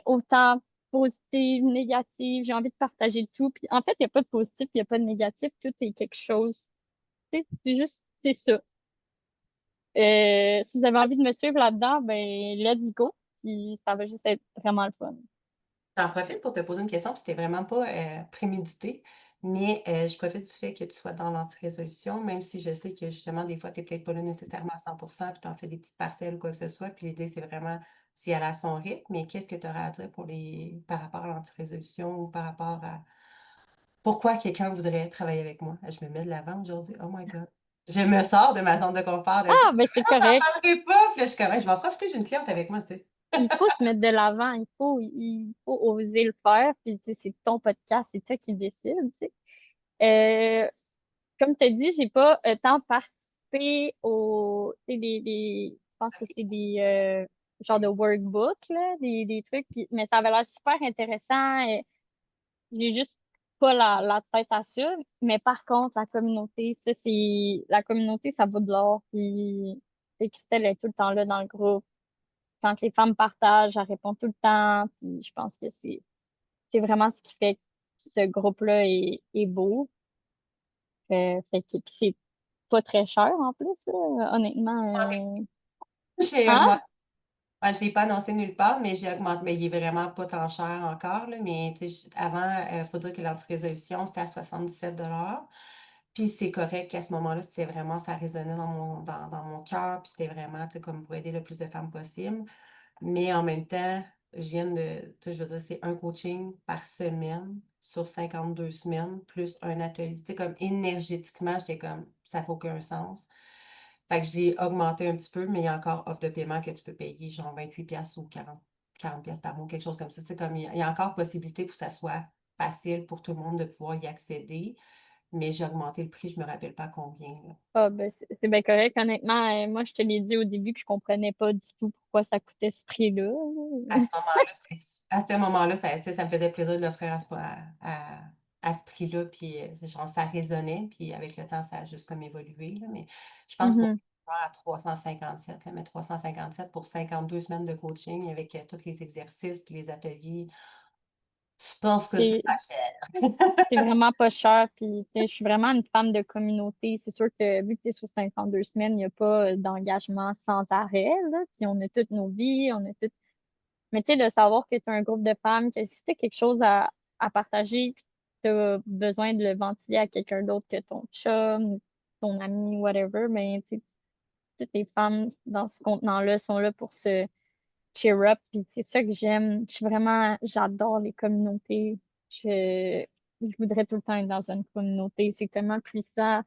[SPEAKER 2] autant positives, négatives, j'ai envie de partager le tout. Puis en fait, il n'y a pas de positif, il n'y a pas de négatif, tout est quelque chose. Tu sais, c'est juste, c'est ça. Si vous avez envie de me suivre là-dedans, ben let's go. Puis ça va juste être vraiment le fun.
[SPEAKER 1] j'en profite pour te poser une question, puis c'était vraiment pas prémédité, mais je profite du fait que tu sois dans l'anti-résolution, même si je sais que justement, des fois, tu n'es peut-être pas là nécessairement à 100%, puis tu en fais des petites parcelles ou quoi que ce soit, puis l'idée, c'est vraiment d'y aller à son rythme, mais qu'est-ce que tu aurais à dire par rapport à l'anti-résolution ou par rapport à pourquoi quelqu'un voudrait travailler avec moi? Je me mets de l'avant aujourd'hui, oh my God. Je me sors de ma zone de confort. D'habitude,
[SPEAKER 2] Ah,
[SPEAKER 1] je
[SPEAKER 2] ben
[SPEAKER 1] fais, mais
[SPEAKER 2] c'est
[SPEAKER 1] non, j'en
[SPEAKER 2] correct.
[SPEAKER 1] parlerai pas. Puis là, je suis comme, hey, je vais en profiter, j'ai une cliente avec moi, tu sais.
[SPEAKER 2] Il faut se mettre de l'avant, il faut oser le faire. Puis tu sais, c'est ton podcast, c'est toi qui décides, tu sais. Euh, Comme tu as dit, j'ai pas tant participé au, tu sais, je pense que c'est des genres de workbook, là, des trucs, mais ça avait l'air super intéressant. Et j'ai juste pas la tête à ça. Mais par contre, la communauté, la communauté, ça vaut de l'or. Puis, tu sais, Christelle est tout le temps là dans le groupe. Quand les femmes partagent, elle répond tout le temps. Puis, je pense que c'est vraiment ce qui fait que ce groupe-là est beau. Puis c'est pas très cher en plus, là, honnêtement.
[SPEAKER 1] J'ai
[SPEAKER 2] Hein?
[SPEAKER 1] augmenté. Ouais, je l'ai pas annoncé nulle part, mais j'ai augmenté. Mais il est vraiment pas tant cher encore, là. Mais tu sais, avant, il faut dire que l'anti-résolution, c'était à 77 $. Puis c'est correct qu'à ce moment-là, c'était vraiment, ça résonnait dans mon cœur. Puis c'était vraiment, tu sais, comme pour aider le plus de femmes possible. Mais en même temps, je viens de, tu sais, je veux dire, c'est un coaching par semaine sur 52 semaines, plus un atelier. Tu sais, comme énergétiquement, j'étais comme, ça fait aucun sens. Fait que je l'ai augmenté un petit peu, mais il y a encore offre de paiement que tu peux payer, genre 28 pièces ou 40 pièces par mois, quelque chose comme ça. Tu sais, comme il y a encore possibilité pour que ça soit facile pour tout le monde de pouvoir y accéder, mais j'ai augmenté le prix, je me rappelle pas combien, là.
[SPEAKER 2] Ah, ben, c'est bien correct. Honnêtement, moi, je te l'ai dit au début que je comprenais pas du tout pourquoi ça coûtait ce prix-là.
[SPEAKER 1] À ce moment-là, ça, tu sais, ça me faisait plaisir de l'offrir à ce prix-là, puis c'est genre, ça résonnait, puis avec le temps, ça a juste comme évolué, là, mais je pense pour
[SPEAKER 2] Mhm.
[SPEAKER 1] à 357, là, mais 357 pour 52 semaines de coaching avec tous les exercices puis les ateliers. Je pense que c'est
[SPEAKER 2] C'est
[SPEAKER 1] pas cher.
[SPEAKER 2] c'est vraiment pas cher. Puis, tu sais, je suis vraiment une femme de communauté. C'est sûr que vu que c'est sur 52 semaines, il n'y a pas d'engagement sans arrêt, là. Puis on a toutes nos vies, on a toutes. Mais tu sais, de savoir que tu as un groupe de femmes, que si tu as quelque chose à partager, puis tu as besoin de le ventiler à quelqu'un d'autre que ton chum, ton ami, whatever, mais tu sais, toutes les femmes dans ce contenant-là sont là pour se cheer up. Puis c'est ça que j'aime. J'adore les communautés. Je, je voudrais tout le temps être dans une communauté. C'est tellement puissant.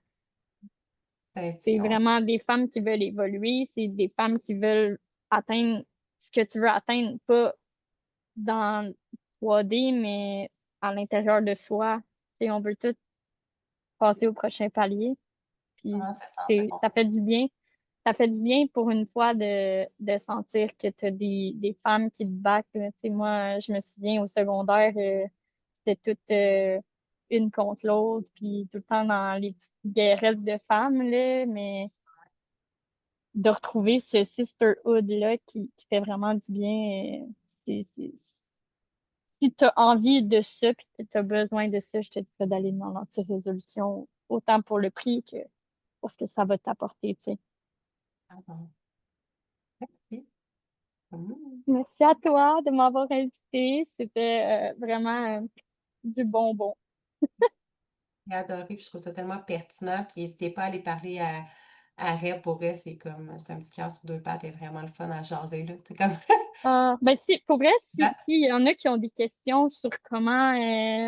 [SPEAKER 2] C'est
[SPEAKER 1] Effectivement.
[SPEAKER 2] vraiment des femmes qui veulent évoluer. C'est des femmes qui veulent atteindre ce que tu veux atteindre, pas dans le 3D, mais à l'intérieur de soi. Tu sais, on veut tout passer au prochain palier. Puis
[SPEAKER 1] Comment ça sent, ça
[SPEAKER 2] ça
[SPEAKER 1] comprend.
[SPEAKER 2] fait du bien. Ça fait du bien pour une fois de sentir que tu as des femmes qui te backent, là. Tu sais, moi, je me souviens au secondaire, c'était toute une contre l'autre, puis tout le temps dans les petites guerrettes de femmes, là, mais de retrouver ce sisterhood-là qui fait vraiment du bien, si tu as envie de ça, puis que tu as besoin de ça, je te dirais d'aller dans l'anti-résolution, autant pour le prix que pour ce que ça va t'apporter, tu sais.
[SPEAKER 1] Ah bon. Merci. Mmh.
[SPEAKER 2] Merci à toi de m'avoir invité. C'était vraiment du bonbon.
[SPEAKER 1] J'ai adoré, puis je trouve ça tellement pertinent. Puis n'hésitez pas à aller parler à Reb. Pour elle, c'est un petit cœur sur deux pattes. Elle est vraiment le fun à jaser, là. C'est comme.
[SPEAKER 2] Ben si, pour vrai, s'il y en a qui ont des questions sur comment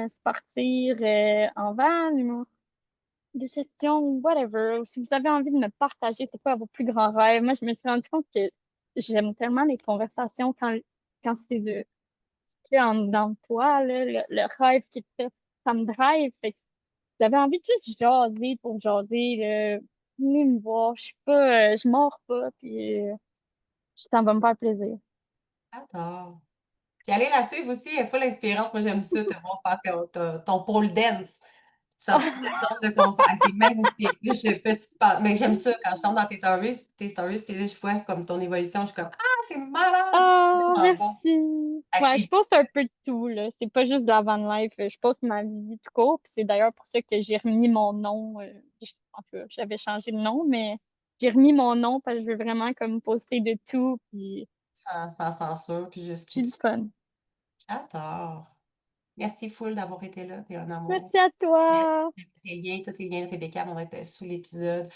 [SPEAKER 2] se partir en van, ou des questions, whatever, ou si vous avez envie de me partager c'est quoi vos plus grands rêves, moi je me suis rendu compte que j'aime tellement les conversations quand c'est de ce qu'il y a en dedans de toi, là, le rêve qui te fait, ça me drive. Fait que vous avez envie de juste jaser pour jaser, là, venez me voir, je suis pas, je mords pas, puis ça va me faire plaisir.
[SPEAKER 1] J'adore. Puis allez la suivre aussi, elle est full inspirante. Moi, j'aime ça, te voir faire ton pole dance. Sortir de zone de confort. Ah, c'est magnifique. Là, mais j'aime ça quand je tombe dans tes stories, puis là, je vois comme ton évolution. Je suis comme, ah, c'est malade! C'est
[SPEAKER 2] Ah,
[SPEAKER 1] vraiment bon.
[SPEAKER 2] merci.
[SPEAKER 1] Fait que
[SPEAKER 2] Ouais, je poste un peu de tout, là. C'est pas juste de la van life. Je poste ma vie tout court. Puis c'est d'ailleurs pour ça que j'ai remis mon nom. En tout cas, j'avais changé de nom, mais j'ai remis mon nom parce que je veux vraiment comme poster de tout. Puis
[SPEAKER 1] sans censure, puis juste qui
[SPEAKER 2] j'ai
[SPEAKER 1] tu
[SPEAKER 2] du fun.
[SPEAKER 1] J'adore. Merci full d'avoir été là. T'es un amour.
[SPEAKER 2] Merci à
[SPEAKER 1] Tous
[SPEAKER 2] toi.
[SPEAKER 1] les liens de Rebecca vont être sous l'épisode.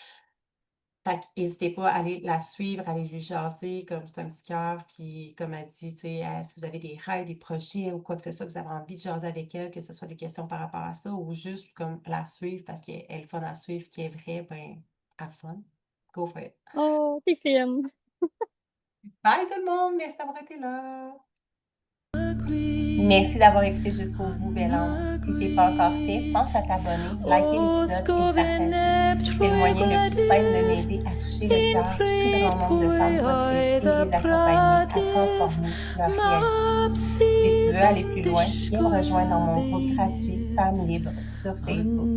[SPEAKER 1] Fait n'hésitez pas à aller la suivre, à aller lui jaser, comme c'est un petit cœur. Puis, comme elle dit, tu sais, si vous avez des rêves, des projets ou quoi que ce soit, que vous avez envie de jaser avec elle, que ce soit des questions par rapport à ça ou juste comme la suivre parce qu'elle est fun à suivre, qui est vraie, ben, have fun. Go for it.
[SPEAKER 2] Oh, t'es fine.
[SPEAKER 1] Bye tout le monde, merci d'avoir été là. Merci d'avoir écouté jusqu'au bout, belle ange. Si c'est pas encore fait, pense à t'abonner, liker l'épisode et le partager. C'est le moyen le plus simple de m'aider à toucher le cœur du plus grand nombre de femmes possible et de les accompagner à transformer leur réalité. Si tu veux aller plus loin, viens me rejoindre dans mon groupe gratuit Femmes Libres sur Facebook.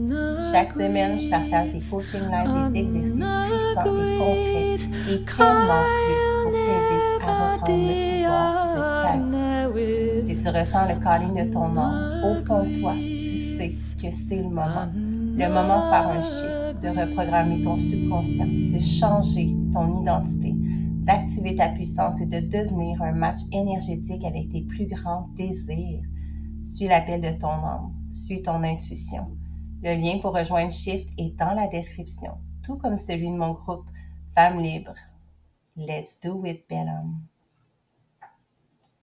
[SPEAKER 1] Chaque semaine, je partage des coachings live, des exercices puissants et concrets et tellement plus pour t'aider à reprendre le pouvoir de ta vie. Si tu ressens le calling de ton âme, au fond de toi, tu sais que c'est le moment. Le moment de faire un shift, de reprogrammer ton subconscient, de changer ton identité, d'activer ta puissance et de devenir un match énergétique avec tes plus grands désirs. Suis l'appel de ton âme, suis ton intuition. Le lien pour rejoindre Shift est dans la description, tout comme celui de mon groupe Femmes Libres. Let's do it, belle âme.